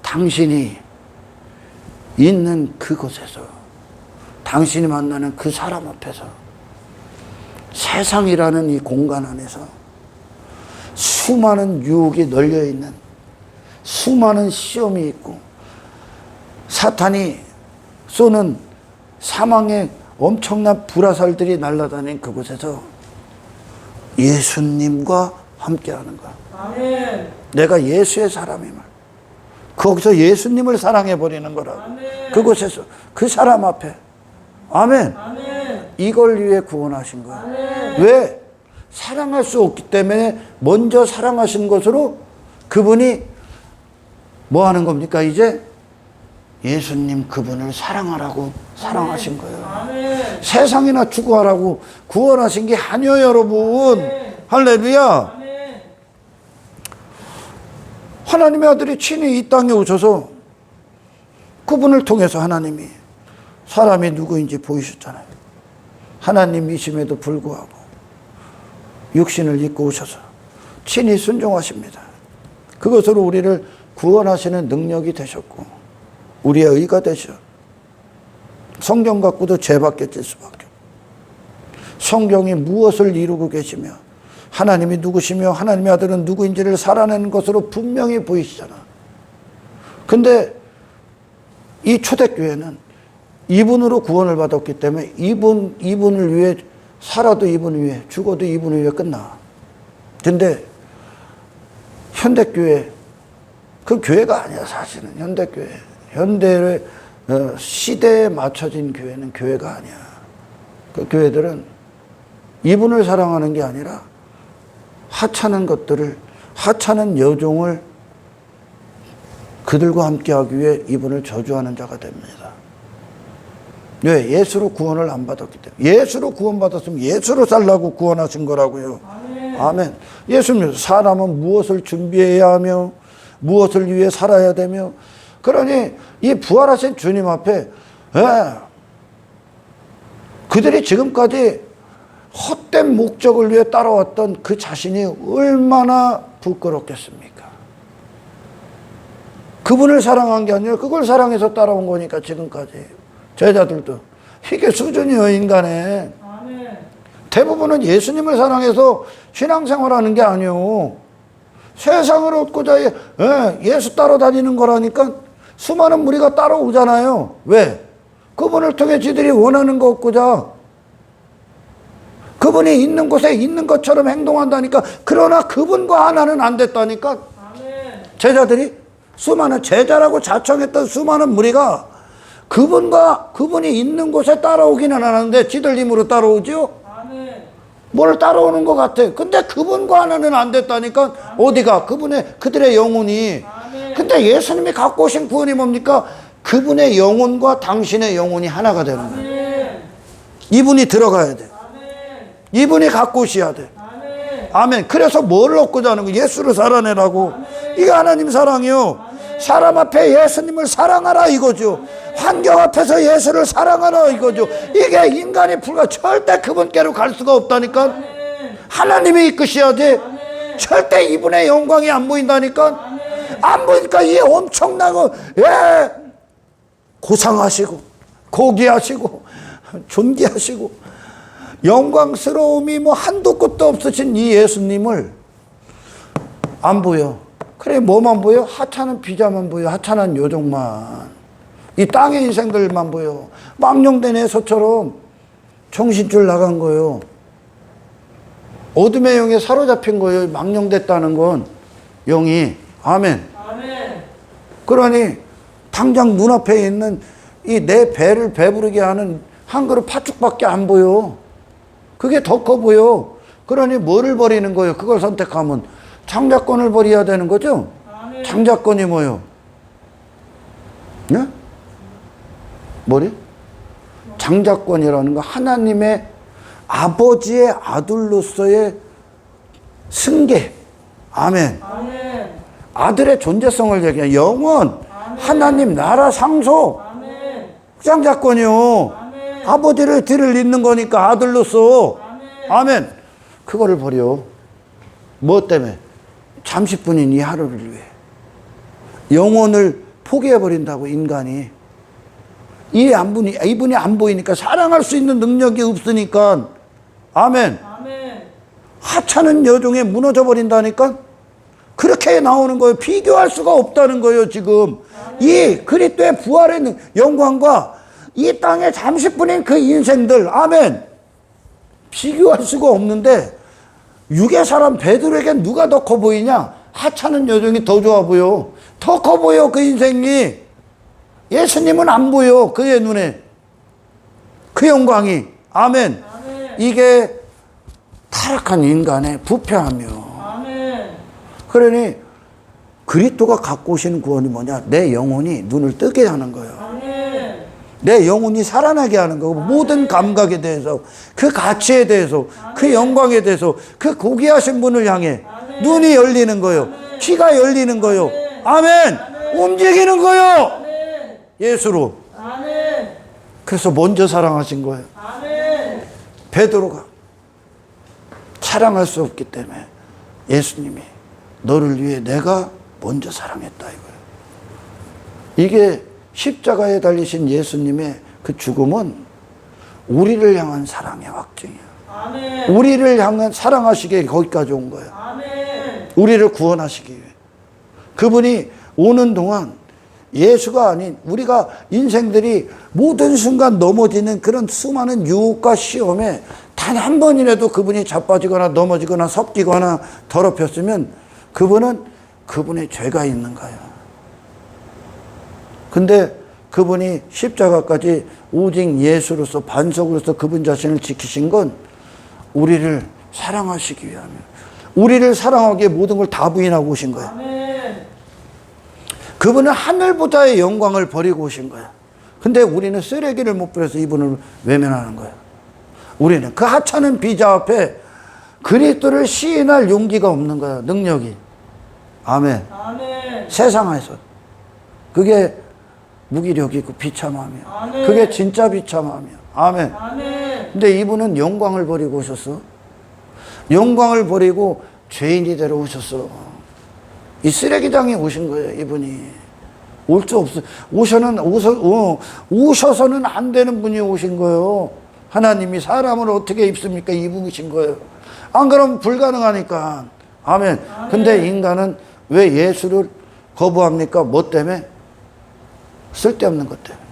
S1: 당신이 있는 그곳에서, 당신이 만나는 그 사람 앞에서, 세상이라는 이 공간 안에서 수많은 유혹이 널려있는, 수많은 시험이 있고, 사탄이 쏘는 사망의 엄청난 불화살들이 날아다니는 그곳에서 예수님과 함께하는 거야.
S2: 아멘.
S1: 내가 예수의 사람임을, 거기서 예수님을 사랑해버리는 거라고.
S2: 아멘.
S1: 그곳에서 그 사람 앞에. 아멘.
S2: 아멘.
S1: 이걸 위해 구원하신 거야.
S2: 아멘.
S1: 왜? 사랑할 수 없기 때문에 먼저 사랑하신 것으로 그분이 뭐 하는 겁니까? 이제 예수님 그분을 사랑하라고 사랑하신 거예요.
S2: 아멘.
S1: 세상이나 추구하라고 구원하신 게 아니에요, 여러분. 할렐루야.
S2: 아멘.
S1: 하나님의 아들이 친히 이 땅에 오셔서 그분을 통해서 하나님이 사람이 누구인지 보이셨잖아요. 하나님이심에도 불구하고 육신을 입고 오셔서 친히 순종하십니다. 그것으로 우리를 구원하시는 능력이 되셨고 우리의 의가 되셔. 성경 갖고도 죄밖에 질 수밖에 없고, 성경이 무엇을 이루고 계시며 하나님이 누구시며 하나님의 아들은 누구인지를 살아내는 것으로 분명히 보이시잖아. 근데 이 초대교회는 이분으로 구원을 받았기 때문에 이분을 위해 살아도 이분 위해, 죽어도 이분 위해 끝나. 근데 현대교회, 그 교회가 아니야 사실은. 현대교회, 현대의 시대에 맞춰진 교회는 교회가 아니야. 그 교회들은 이분을 사랑하는 게 아니라 하찮은 것들을, 하찮은 여종을 그들과 함께하기 위해 이분을 저주하는 자가 됩니다. 왜? 예수로 구원을 안 받았기 때문에. 예수로 구원받았으면 예수로 살라고 구원하신 거라고요.
S2: 아멘.
S1: 아멘. 예수님, 사람은 무엇을 준비해야 하며 무엇을 위해 살아야 되며, 그러니 이 부활하신 주님 앞에 그들이 지금까지 헛된 목적을 위해 따라왔던 그 자신이 얼마나 부끄럽겠습니까? 그분을 사랑한 게 아니라 그걸 사랑해서 따라온 거니까 지금까지. 제자들도. 이게 수준이요, 인간의.
S2: 아멘.
S1: 대부분은 예수님을 사랑해서 신앙생활하는 게 아니요. 세상을 얻고자 예수 따라다니는 거라니까 수많은 무리가 따라오잖아요. 왜? 그분을 통해 지들이 원하는 거 얻고자. 그분이 있는 곳에 있는 것처럼 행동한다니까. 그러나 그분과 하나는 안 됐다니까.
S2: 아멘.
S1: 제자들이 수많은 제자라고 자청했던 수많은 무리가 그분이 있는 곳에 따라오기는 하는데 지들 힘으로 따라오죠.
S2: 아멘.
S1: 뭘 따라오는 것 같아. 근데 그분과 하나는 안 됐다니까. 어디가? 그들의 영혼이.
S2: 아멘.
S1: 근데 예수님이 갖고 오신 구원이 뭡니까? 그분의 영혼과 당신의 영혼이 하나가 되는 거예요.
S2: 아멘.
S1: 이분이 들어가야 돼.
S2: 아멘.
S1: 이분이 갖고 오셔야 돼.
S2: 아멘.
S1: 아멘. 그래서 뭘 얻고자 하는 거예요? 예수를 살아내라고. 이게 하나님 사랑이요. 사람 앞에 예수님을 사랑하라 이거죠. 환경 앞에서 예수를 사랑하라 이거죠. 이게 인간이 절대 그분께로 갈 수가 없다니까. 하나님이 이끄셔야 돼. 절대 이분의 영광이 안 보인다니까. 안 보니까 이 엄청나고 고상하시고 고귀하시고 존귀하시고 영광스러움이 뭐 한도 끝도 없으신 이 예수님을 안 보여. 그래, 뭐만 보여? 하찮은 비자만 보여. 하찮은 요정만. 이 땅의 인생들만 보여. 망령된 에서처럼 정신줄 나간 거예요. 어둠의 영에 사로잡힌 거예요. 망령됐다는 건 영이. 아멘.
S2: 아멘.
S1: 그러니 당장 눈앞에 있는 이 내 배를 배부르게 하는 한 그릇 팥죽밖에 안 보여. 그게 더 커 보여. 그러니 뭐를 버리는 거예요? 그걸 선택하면 장자권을 버려야 되는 거죠?
S2: 아멘.
S1: 장자권이 뭐예요? 네? 뭐래? 장자권이라는 거 하나님의 아버지의 아들로서의 승계. 아멘.
S2: 아멘.
S1: 아들의 존재성을 얘기해. 영원. 하나님 나라 상속.
S2: 아멘.
S1: 장자권이요.
S2: 아멘.
S1: 아버지를 뒤를 잇는 거니까 아들로서. 아멘. 그거를 버려. 뭐 때문에? 잠시뿐인 이 하루를 위해. 영혼을 포기해버린다고, 인간이. 이분이 안 보이니까, 사랑할 수 있는 능력이 없으니까. 아멘.
S2: 아멘.
S1: 하찮은 여종에 무너져 버린다니까. 그렇게 나오는 거예요. 비교할 수가 없다는 거예요, 지금. 이 그리스도의 부활의 영광과 이 땅에 잠시뿐인 그 인생들. 아멘. 비교할 수가 없는데, 육의 사람 베드로에게 누가 더 커 보이냐? 하찮은 여종이 더 좋아 보여. 더 커 보여, 그 인생이. 예수님은 안 보여, 그의 눈에. 그 영광이. 아멘.
S2: 아멘.
S1: 이게 타락한 인간의 부패하며.
S2: 아멘.
S1: 그러니 그리스도가 갖고 오시는 구원이 뭐냐? 내 영혼이 눈을 뜨게 하는 거예요.
S2: 아멘.
S1: 내 영혼이 살아나게 하는 거고, 모든 감각에 대해서, 그 가치에 대해서, 그 영광에 대해서, 그 고귀하신 분을 향해 눈이 열리는 거예요. 귀가 열리는 거예요. 아멘. 움직이는 거예요.
S2: 아멘.
S1: 예수로.
S2: 아멘.
S1: 그래서 먼저 사랑하신 거예요.
S2: 아멘.
S1: 베드로가 사랑할 수 없기 때문에 예수님이 너를 위해 내가 먼저 사랑했다 이거예요. 이게 십자가에 달리신 예수님의 그 죽음은 우리를 향한 사랑의 확증이야.
S2: 아멘.
S1: 우리를 향한 사랑하시기에 거기까지 온 거예요.
S2: 아멘.
S1: 우리를 구원하시기 위해. 그분이 오는 동안 예수가 아닌 우리가 인생들이 모든 순간 넘어지는 그런 수많은 유혹과 시험에 단 한 번이라도 그분이 자빠지거나 넘어지거나 섞이거나 더럽혔으면 그분은 그분의 죄가 있는 거예요. 근데 그분이 십자가까지 오직 예수로서 반석으로서 그분 자신을 지키신 건 우리를 사랑하시기 위함이에요. 우리를 사랑하기에 모든 걸 다 부인하고 오신 거예요.
S2: 아멘.
S1: 그분은 하늘보다의 영광을 버리고 오신 거예요. 근데 우리는 쓰레기를 못 버려서 이분을 외면하는 거예요. 우리는 그 하찮은 비자 앞에 그리스도를 시인할 용기가 없는 거예요. 능력이. 아멘.
S2: 아멘.
S1: 세상에서. 그게 무기력이고 비참함이야.
S2: 아멘.
S1: 그게 진짜 비참함이야. 아멘.
S2: 아멘.
S1: 근데 이분은 영광을 버리고 오셨어. 영광을 버리고 죄인이 되러 오셨어. 이 쓰레기장에 오신 거예요, 이분이. 올 수 없어. 오셔서는 안 되는 분이 오신 거예요. 하나님이 사람을 어떻게 입습니까? 입으신 거예요. 안 그러면 불가능하니까. 아멘. 근데 인간은 왜 예수를 거부합니까? 뭐 때문에? 쓸데없는 것 때문에.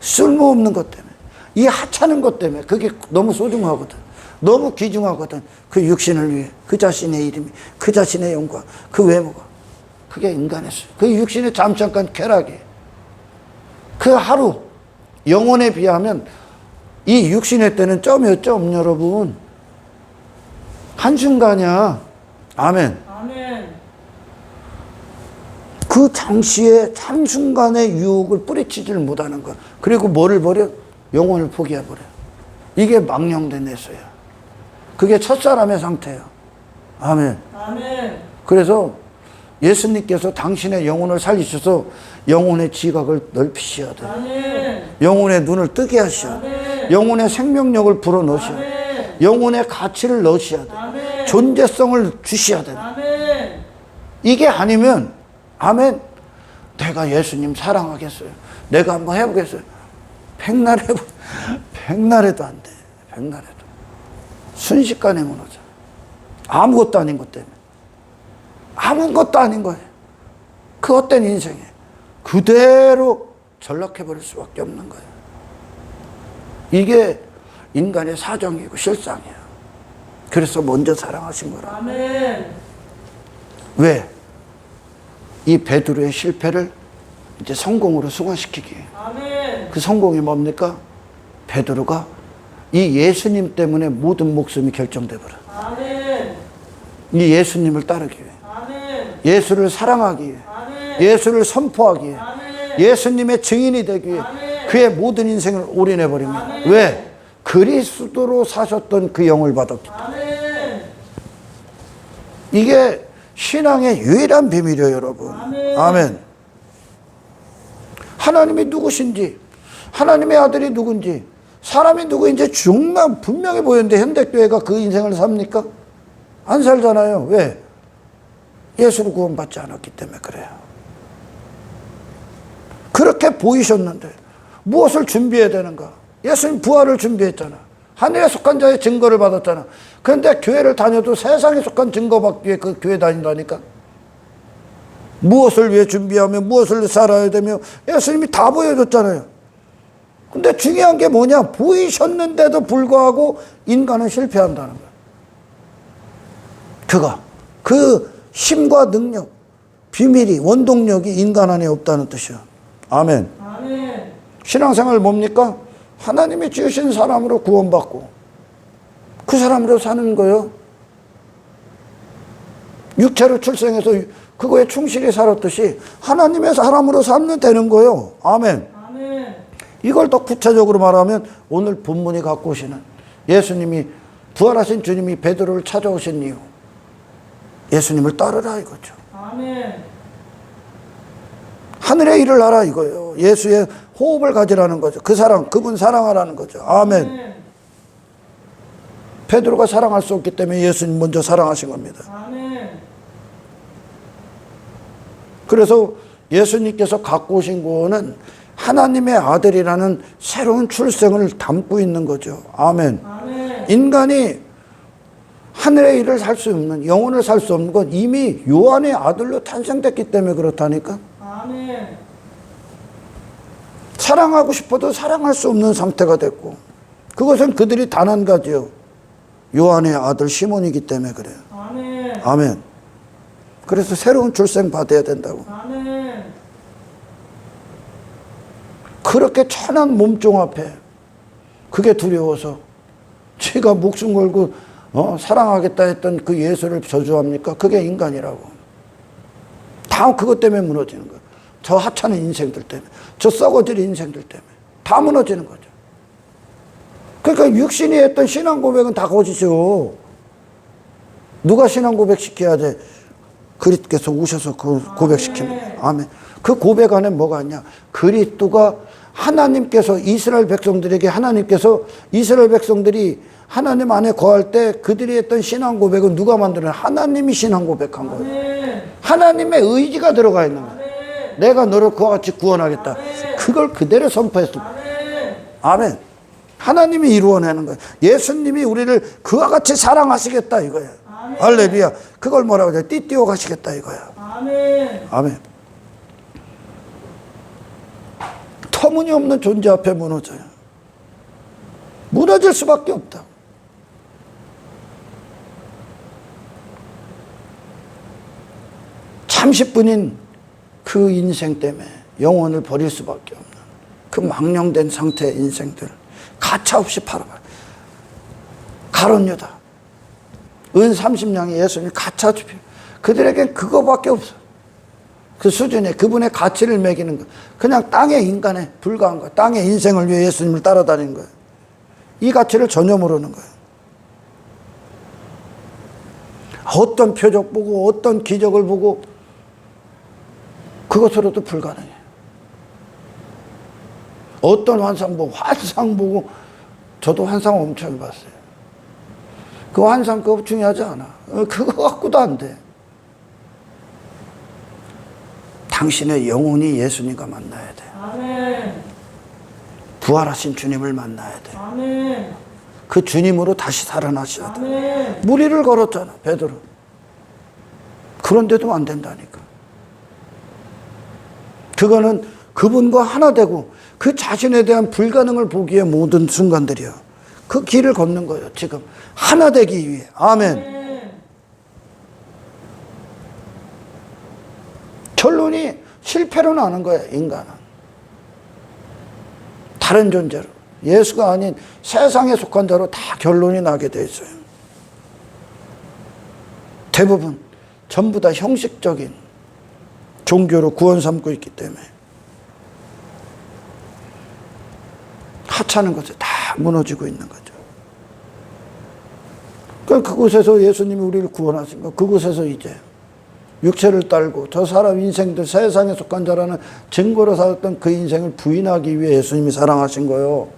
S1: 쓸모없는 것 때문에. 이 하찮은 것 때문에. 그게 너무 소중하거든. 너무 귀중하거든. 그 육신을 위해. 그 자신의 이름이. 그 자신의 영광. 그 외모가. 그게 인간의 수. 그 육신의 잠깐 쾌락이에요. 그 하루. 영혼에 비하면 이 육신의 때는 점이요, 점, 여러분. 한순간이야. 아멘.
S2: 아멘.
S1: 그 당시에 한순간의 유혹을 뿌리치지를 못하는 것. 그리고 뭐를 버려? 영혼을 포기해버려. 이게 망령된 예수야. 그게 첫사람의 상태야. 아멘.
S2: 아멘.
S1: 그래서 예수님께서 당신의 영혼을 살리셔서 영혼의 지각을 넓히셔야 돼.
S2: 아멘.
S1: 영혼의 눈을 뜨게 하셔야 돼.
S2: 아멘.
S1: 영혼의 생명력을 불어넣으셔야 돼.
S2: 아멘.
S1: 영혼의 가치를 넣으셔야 돼.
S2: 아멘.
S1: 존재성을 주셔야 돼.
S2: 아멘.
S1: 이게 아니면 아멘. 내가 예수님 사랑하겠어요. 내가 한번 해보겠어요. 백날 해도 안 돼. 백날 해도. 순식간에 무너져. 아무것도 아닌 것 때문에. 아무것도 아닌 거예요. 그 헛된 인생에 그대로 전락해버릴 수밖에 없는 거예요. 이게 인간의 사정이고 실상이에요. 그래서 먼저 사랑하신 거라.
S2: 아멘.
S1: 왜? 이 베드로의 실패를 이제 성공으로 승화시키기.
S2: 아멘.
S1: 그 성공이 뭡니까? 베드로가 이 예수님 때문에 모든 목숨이 결정돼 버려.
S2: 아멘.
S1: 이 예수님을 따르기 위해.
S2: 아멘.
S1: 예수를 사랑하기 위해.
S2: 아멘.
S1: 예수를 선포하기 위해.
S2: 아멘.
S1: 예수님의 증인이 되기 위해.
S2: 아멘.
S1: 그의 모든 인생을 올인해 버립니다.
S2: 아멘.
S1: 왜? 그리스도로 사셨던 그 영을 받았기 때문에.
S2: 아멘.
S1: 이게 신앙의 유일한 비밀이에요, 여러분.
S2: 아멘.
S1: 아멘. 하나님이 누구신지, 하나님의 아들이 누군지, 사람이 누구인지 정말 분명히 보였는데 현대교회가 그 인생을 삽니까? 안 살잖아요. 왜? 예수로 구원받지 않았기 때문에 그래요. 그렇게 보이셨는데 무엇을 준비해야 되는가? 예수님 부활을 준비했잖아. 하늘에 속한 자의 증거를 받았잖아. 그런데 교회를 다녀도 세상에 속한 증거 받기 위해 그 교회 다닌다니까. 무엇을 위해 준비하며 무엇을 살아야 되며 예수님이 다 보여줬잖아요. 근데 중요한 게 뭐냐? 보이셨는데도 불구하고 인간은 실패한다는 거야. 그 힘과 능력, 비밀이, 원동력이 인간 안에 없다는 뜻이야. 아멘.
S2: 아멘.
S1: 신앙생활 뭡니까? 하나님이 지으신 사람으로 구원받고 그 사람으로 사는 거예요. 육체로 출생해서 그거에 충실히 살았듯이 하나님의 사람으로 살면 되는 거예요. 아멘.
S2: 아멘.
S1: 이걸 더 구체적으로 말하면 오늘 본문이 갖고 오시는 예수님이 부활하신 주님이 베드로를 찾아오신 이유, 예수님을 따르라 이거죠.
S2: 아멘.
S1: 하늘의 일을 하라 이거예요. 예수의 호흡을 가지라는 거죠. 그 사랑, 그분 사랑하라는 거죠. 아멘.
S2: 아멘.
S1: 베드로가 사랑할 수 없기 때문에 예수님 먼저 사랑하신 겁니다.
S2: 아멘.
S1: 그래서 예수님께서 갖고 오신 구원은 하나님의 아들이라는 새로운 출생을 담고 있는 거죠. 아멘.
S2: 아멘.
S1: 인간이 하늘의 일을 살 수 없는, 영혼을 살 수 없는 건 이미 요한의 아들로 탄생됐기 때문에 그렇다니까.
S2: 아멘.
S1: 사랑하고 싶어도 사랑할 수 없는 상태가 됐고, 그것은 그들이 단 한 가지요. 요한의 아들 시몬이기 때문에 그래요.
S2: 아멘.
S1: 아멘. 그래서 새로운 출생 받아야 된다고.
S2: 아멘.
S1: 그렇게 천한 몸종 앞에 그게 두려워서 지가 목숨 걸고 사랑하겠다 했던 그 예수를 저주합니까? 그게 인간이라고. 다 그것 때문에 무너지는 거예요. 저 하찮은 인생들 때문에, 저 썩어질 인생들 때문에 다 무너지는 거죠. 그러니까 육신이 했던 신앙 고백은 다 거짓이요. 누가 신앙 고백 시켜야 돼? 그리스도께서 오셔서 그 고백시킵니다. 아멘. 그 고백 안에 뭐가 있냐? 그리스도가 하나님께서 이스라엘 백성들에게 하나님께서 이스라엘 백성들이 하나님 안에 거할 때 그들이 했던 신앙 고백은 누가 만들어요? 하나님이 신앙 고백한 거예요.
S2: 아멘.
S1: 하나님의 의지가 들어가 있는 거예요.
S2: 아멘.
S1: 내가 너를 그와 같이 구원하겠다. 그걸 그대로 선포했어. 아멘. 하나님이 이루어내는 거예요. 예수님이 우리를 그와 같이 사랑하시겠다 이거예요. 할렐루야. 그걸 뭐라고 해요? 띠띠어 가시겠다 이거야.
S2: 아멘.
S1: 아멘. 터무니없는 존재 앞에 무너져요. 무너질 수밖에 없다. 잠시뿐인 그 인생 때문에 영혼을 버릴 수밖에 없는 그 망령된 상태의 인생들 가차없이 팔아버려. 가룟 유다 은 30냥이 예수님 가차 주표. 그들에겐 그거밖에 없어. 그 수준에 그분의 가치를 매기는 거. 그냥 땅의 인간에 불과한 거야. 땅의 인생을 위해 예수님을 따라다니는 거야. 이 가치를 전혀 모르는 거야. 어떤 표적 보고 어떤 기적을 보고 그것으로도 불가능해. 어떤 환상 보고 저도 환상 엄청 봤어요. 그 환상 그거 중요하지 않아. 그거 갖고도 안 돼. 당신의 영혼이 예수님과 만나야 돼.
S2: 아멘.
S1: 부활하신 주님을 만나야 돼.
S2: 아멘.
S1: 그 주님으로 다시 살아나셔야 돼.
S2: 아멘.
S1: 무리를 걸었잖아, 베드로. 그런데도 안 된다니까. 그거는 그분과 하나 되고 그 자신에 대한 불가능을 보기에 모든 순간들이야. 그 길을 걷는 거예요, 지금. 하나 되기 위해. 아멘. 결론이 실패로 나는 거야, 인간은. 다른 존재로. 예수가 아닌 세상에 속한 자로 다 결론이 나게 돼 있어요. 대부분 전부 다 형식적인 종교로 구원 삼고 있기 때문에 하찮은 것에 다 무너지고 있는 거죠. 그러니까 그곳에서 예수님이 우리를 구원하신 거, 그곳에서 이제 육체를 딸고 저 사람 인생들 세상에 속한 자라는 증거로 살았던 그 인생을 부인하기 위해 예수님이 사랑하신 거예요.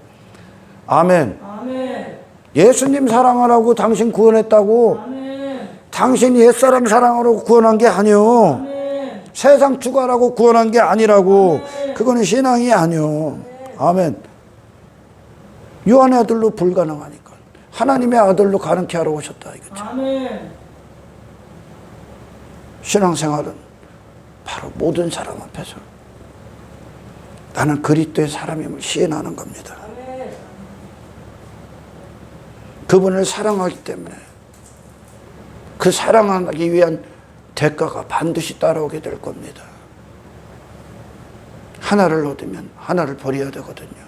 S1: 아멘.
S2: 아멘.
S1: 예수님 사랑하라고 당신 구원했다고.
S2: 아멘.
S1: 당신이 옛사람 사랑하라고 구원한 게 아니요.
S2: 아멘.
S1: 세상 추구하라고 구원한 게 아니라고. 그거는 신앙이 아니요. 아멘. 요한의 아들로 불가능하니까 하나님의 아들로 가능케 하러 오셨다 이거죠.
S2: 아멘.
S1: 신앙생활은 바로 모든 사람 앞에서 나는 그리스도의 사람임을 시인하는 겁니다.
S2: 아멘.
S1: 그분을 사랑하기 때문에 그 사랑하기 위한 대가가 반드시 따라오게 될 겁니다. 하나를 얻으면 하나를 버려야 되거든요.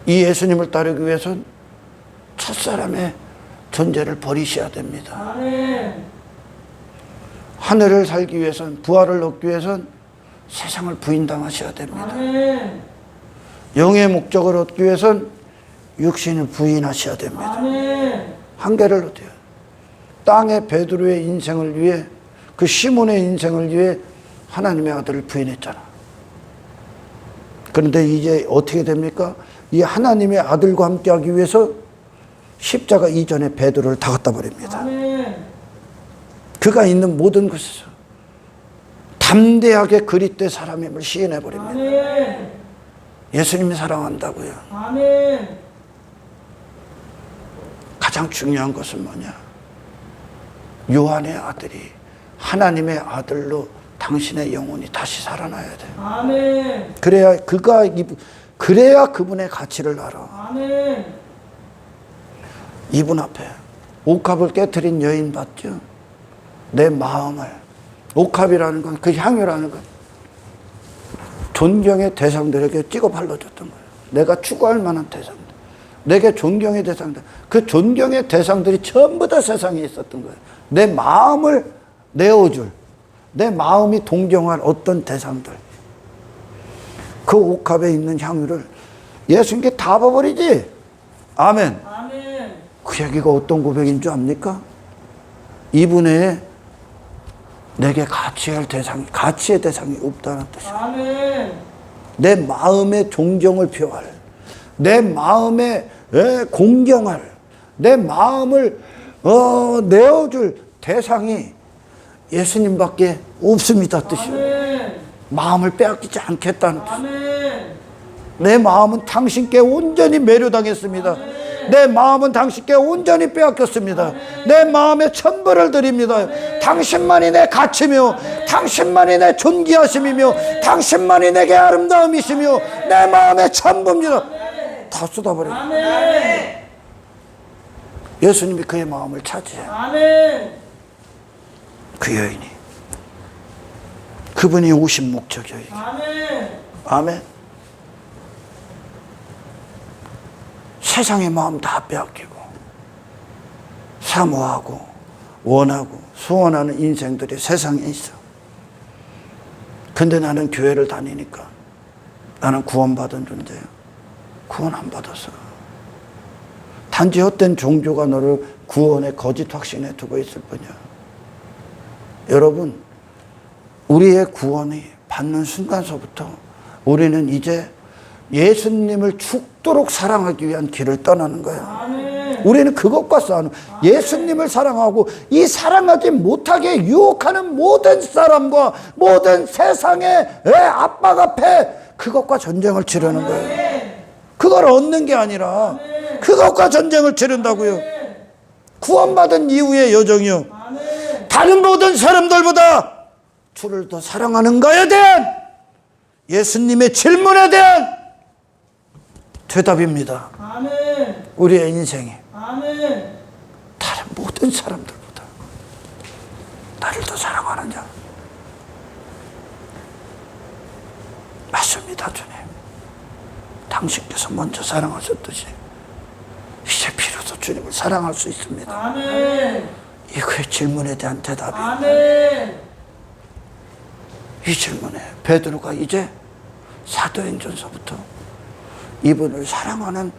S1: 이 예수님을 따르기 위해선 첫사람의 존재를 버리셔야 됩니다.
S2: 아멘.
S1: 하늘을 살기 위해선, 부활을 얻기 위해선 세상을 부인당하셔야 됩니다.
S2: 아멘.
S1: 영의 목적을 얻기 위해선 육신을 부인하셔야 됩니다.
S2: 아멘.
S1: 한계를 얻어요. 땅의 베드로의 인생을 위해, 그 시몬의 인생을 위해 하나님의 아들을 부인했잖아. 그런데 이제 어떻게 됩니까? 이 하나님의 아들과 함께하기 위해서 십자가 이전에 베드로를 다 갖다 버립니다.
S2: 아멘.
S1: 그가 있는 모든 곳에서 담대하게 그리스도의 사람임을 시인해 버립니다.
S2: 아멘.
S1: 예수님이 사랑한다고요.
S2: 아멘.
S1: 가장 중요한 것은 뭐냐? 요한의 아들이 하나님의 아들로 당신의 영혼이 다시 살아나야 돼.
S2: 아멘.
S1: 그래야 그분의 가치를 알아.
S2: 아멘.
S1: 이분 앞에 옥합을 깨트린 여인 봤죠? 내 마음을, 옥합이라는 건, 그 향유라는 건 존경의 대상들에게 찍어 발라줬던 거예요. 내가 추구할 만한 대상들, 내게 존경의 대상들, 그 존경의 대상들이 전부 다 세상에 있었던 거예요. 내 마음을 내어줄, 내 마음이 동경할 어떤 대상들, 그 옥합에 있는 향유를 예수님께 다 버버리지. 아멘.
S2: 아멘.
S1: 그 얘기가 어떤 고백인 줄 압니까? 이분의 내게 가치의 대상이 없다는 뜻이에요.
S2: 아멘.
S1: 내 마음의 존경을 표할, 내 마음의 공경할, 내 마음을 내어줄 대상이 예수님밖에 없습니다 뜻이요.
S2: 아멘.
S1: 마음을 빼앗기지 않겠다는 뜻.
S2: 아멘.
S1: 내 마음은 당신께 온전히 매료당했습니다. 내 마음은 당신께 온전히 빼앗겼습니다. 내 마음에 천벌을 드립니다. 당신만이 내 가치며 당신만이 내 존귀하심이며 당신만이 내게 아름다움이시며 내 마음의 전부입니다. 다 쏟아버려요.
S2: 아멘.
S1: 예수님이 그의 마음을 차지해요.
S2: 아멘.
S1: 그 여인이. 그분이 오신 목적이에요.
S2: 아멘.
S1: 아멘. 세상의 마음 다 빼앗기고 사모하고 원하고 소원하는 인생들이 세상에 있어. 근데 나는 교회를 다니니까 나는 구원받은 존재야. 구원 안 받았어. 단지 헛된 종교가 너를 구원의 거짓 확신에 두고 있을 뿐이야. 여러분, 우리의 구원이 받는 순간서부터 우리는 이제 예수님을 죽도록 사랑하기 위한 길을 떠나는 거야.
S2: 아멘.
S1: 우리는 그것과 싸우는, 예수님을 사랑하고 이 사랑하지 못하게 유혹하는 모든 사람과 모든 세상의 압박 앞에 그것과 전쟁을 치르는 거예요. 그걸 얻는 게 아니라 그것과 전쟁을 치른다고요. 구원받은 이후의 여정이요. 다른 모든 사람들보다 주를 더 사랑하는 것에 대한 예수님의 질문에 대한 대답입니다.
S2: 아멘.
S1: 우리의 인생이
S2: 아멘.
S1: 다른 모든 사람들보다 나를 더 사랑하느냐? 맞습니다, 주님. 당신께서 먼저 사랑하셨듯이 이제 비로소 주님을 사랑할 수 있습니다.
S2: 아멘.
S1: 이 그의 질문에 대한 대답이.
S2: 아멘.
S1: 이 질문에 베드로가 이제 사도행전서부터 이분을 사랑하는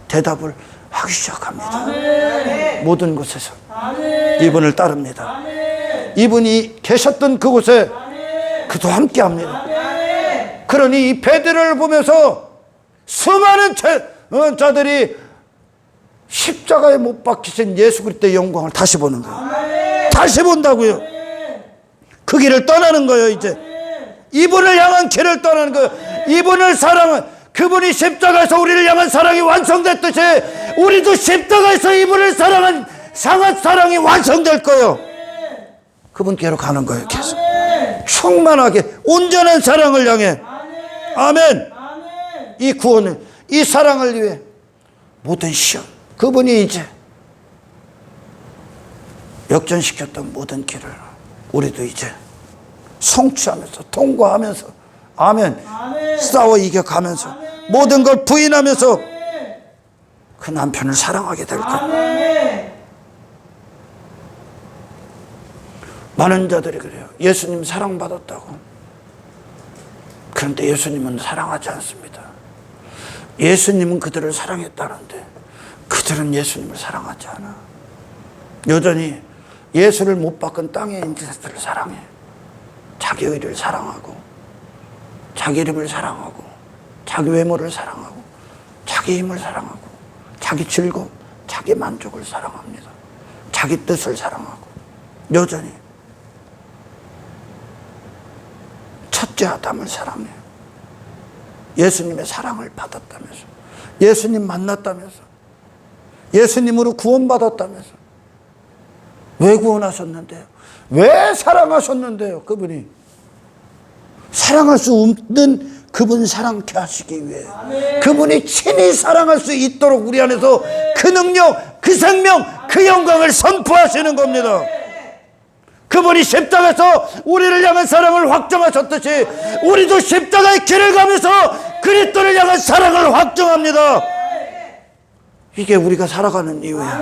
S1: 대답을 하기 시작합니다.
S2: 아멘.
S1: 모든 곳에서
S2: 아멘.
S1: 이분을 따릅니다.
S2: 아멘.
S1: 이분이 계셨던 그곳에
S2: 아멘.
S1: 그도 함께합니다.
S2: 아멘.
S1: 그러니 이 베드로를 보면서 수많은 자들이 십자가에 못 박히신 예수 그리스도의 영광을 다시 보는 거예요.
S2: 아멘.
S1: 다시 본다고요.
S2: 아멘.
S1: 그 길을 떠나는 거예요. 이제 이분을 향한 길을 떠나는 거예요. 이분을 사랑한, 그분이 십자가에서 우리를 향한 사랑이 완성됐듯이 우리도 십자가에서 이분을 사랑한 사랑이 완성될 거예요. 그분께로 가는 거예요. 계속 충만하게 온전한 사랑을 향해. 아멘. 이 구원을, 이 사랑을 위해 모든 시험, 그분이 이제 역전시켰던 모든 길을 우리도 이제 성취하면서 통과하면서, 아멘, 싸워 이겨가면서 모든 걸 부인하면서 그 남편을 사랑하게 될 거예요. 많은 자들이 그래요. 예수님 사랑받았다고. 그런데 예수님은 사랑하지 않습니다. 예수님은 그들을 사랑했다는데 그들은 예수님을 사랑하지 않아. 여전히 예수를 못 바꾼 땅의 인생들을 사랑해. 자기 의를 사랑하고 자기 이름을 사랑하고 자기 외모를 사랑하고 자기 힘을 사랑하고 자기 즐거움, 자기 만족을 사랑합니다. 자기 뜻을 사랑하고 여전히 첫째 아담을 사랑해요. 예수님의 사랑을 받았다면서, 예수님 만났다면서, 예수님으로 구원받았다면서. 왜 구원하셨는데요? 왜 사랑하셨는데요? 그분이 사랑할 수 없는 그분 사랑케 하시기 위해, 그분이 친히 사랑할 수 있도록 우리 안에서 그 능력, 그 생명, 그 영광을 선포하시는 겁니다. 그분이 십자가에서 우리를 향한 사랑을 확정하셨듯이 우리도 십자가의 길을 가면서 그리스도를 향한 사랑을 확정합니다. 이게 우리가 살아가는 이유야.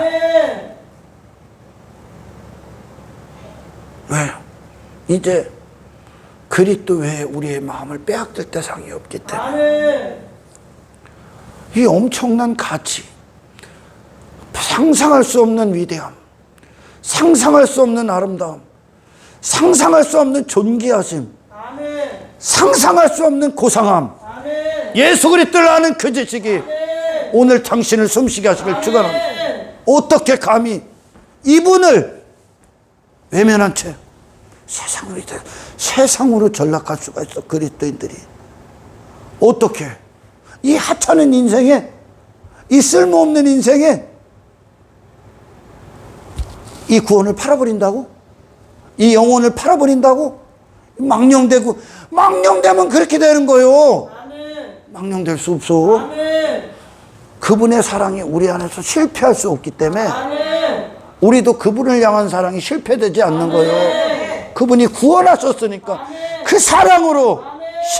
S1: 왜? 이제 그리스도 외에 우리의 마음을 빼앗길 대상이 없기 때문에. 이 엄청난 가치, 상상할 수 없는 위대함, 상상할 수 없는 아름다움, 상상할 수 없는 존귀하심, 상상할 수 없는 고상함, 예수 그리스도를 아는 그 지식이 오늘 당신을 숨쉬게 하시길 축원합니다. 어떻게 감히 이분을 외면한 채 세상으로 전락할 수가 있어. 그리스도인들이 어떻게 이 하찮은 인생에, 이 쓸모없는 인생에 이 구원을 팔아버린다고? 이 영혼을 팔아버린다고? 망령되면 그렇게 되는 거요. 망령될 수 없어. 그분의 사랑이 우리 안에서 실패할 수 없기 때문에 우리도 그분을 향한 사랑이 실패되지 않는 거예요. 그분이 구원하셨으니까 그 사랑으로,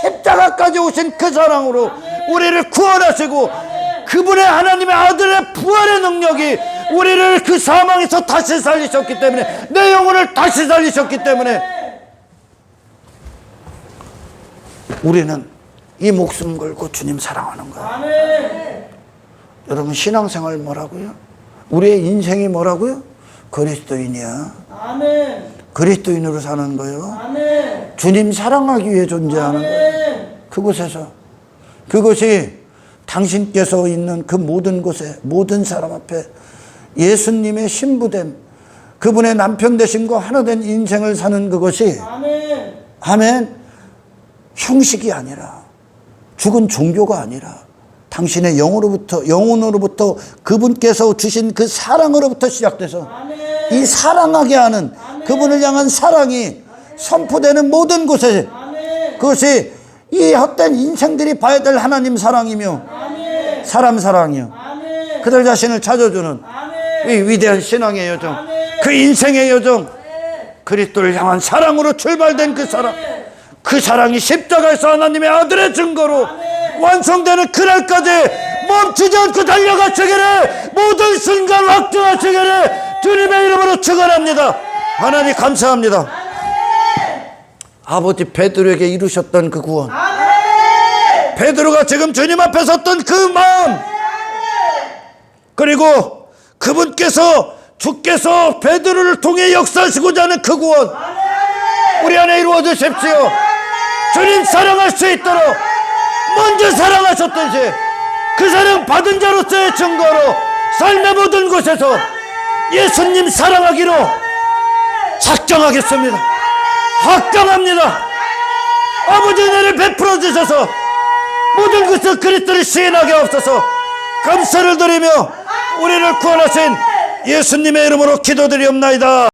S1: 십자가까지 오신 그 사랑으로 우리를 구원하시고, 그분의 하나님의 아들의 부활의 능력이 우리를 그 사망에서 다시 살리셨기 때문에, 내 영혼을 다시 살리셨기 때문에 우리는 이 목숨 걸고 주님 사랑하는 거예요. 여러분, 신앙생활 뭐라고요? 우리의 인생이 뭐라고요? 그리스도인이야. 그리스도인으로 사는 거예요. 주님 사랑하기 위해 존재하는 거예요. 그곳에서, 그것이 당신께서 있는 그 모든 곳에, 모든 사람 앞에 예수님의 신부됨, 그분의 남편 되심과 하나 된 인생을 사는 그것이, 아멘, 형식이 아니라, 죽은 종교가 아니라 당신의 영혼으로부터 그분께서 주신 그 사랑으로부터 시작돼서 이 사랑하게 하는 그분을 향한 사랑이 선포되는 모든 곳에, 그것이 이 헛된 인생들이 봐야 될 하나님 사랑이며 사람 사랑이요, 그들 자신을 찾아주는 이 위대한 신앙의 여정, 그 인생의 여정, 그리스도를 향한 사랑으로 출발된 그 사랑, 그 사랑이 십자가에서 하나님의 아들의 증거로 완성되는 그날까지 멈추지 않고 달려가시기를, 모든 순간 확증하시기를 주님의 이름으로 축원합니다. 하나님 감사합니다. 아버지 베드로에게 이루셨던 그 구원, 베드로가 지금 주님 앞에 섰던 그 마음, 그리고 그분께서, 주께서 베드로를 통해 역사하시고자 하는 그 구원 우리 안에 이루어 주십시오. 주님 사랑할 수 있도록 먼저 사랑하셨듯이 그 사랑 받은 자로서의 증거로 삶의 모든 곳에서 예수님 사랑하기로 작정하겠습니다. 확정합니다. 아버지 은혜를 베풀어 주셔서 모든 것을 그리스도를 시인하게 하옵소서. 감사를 드리며 우리를 구원하신 예수님의 이름으로 기도드리옵나이다.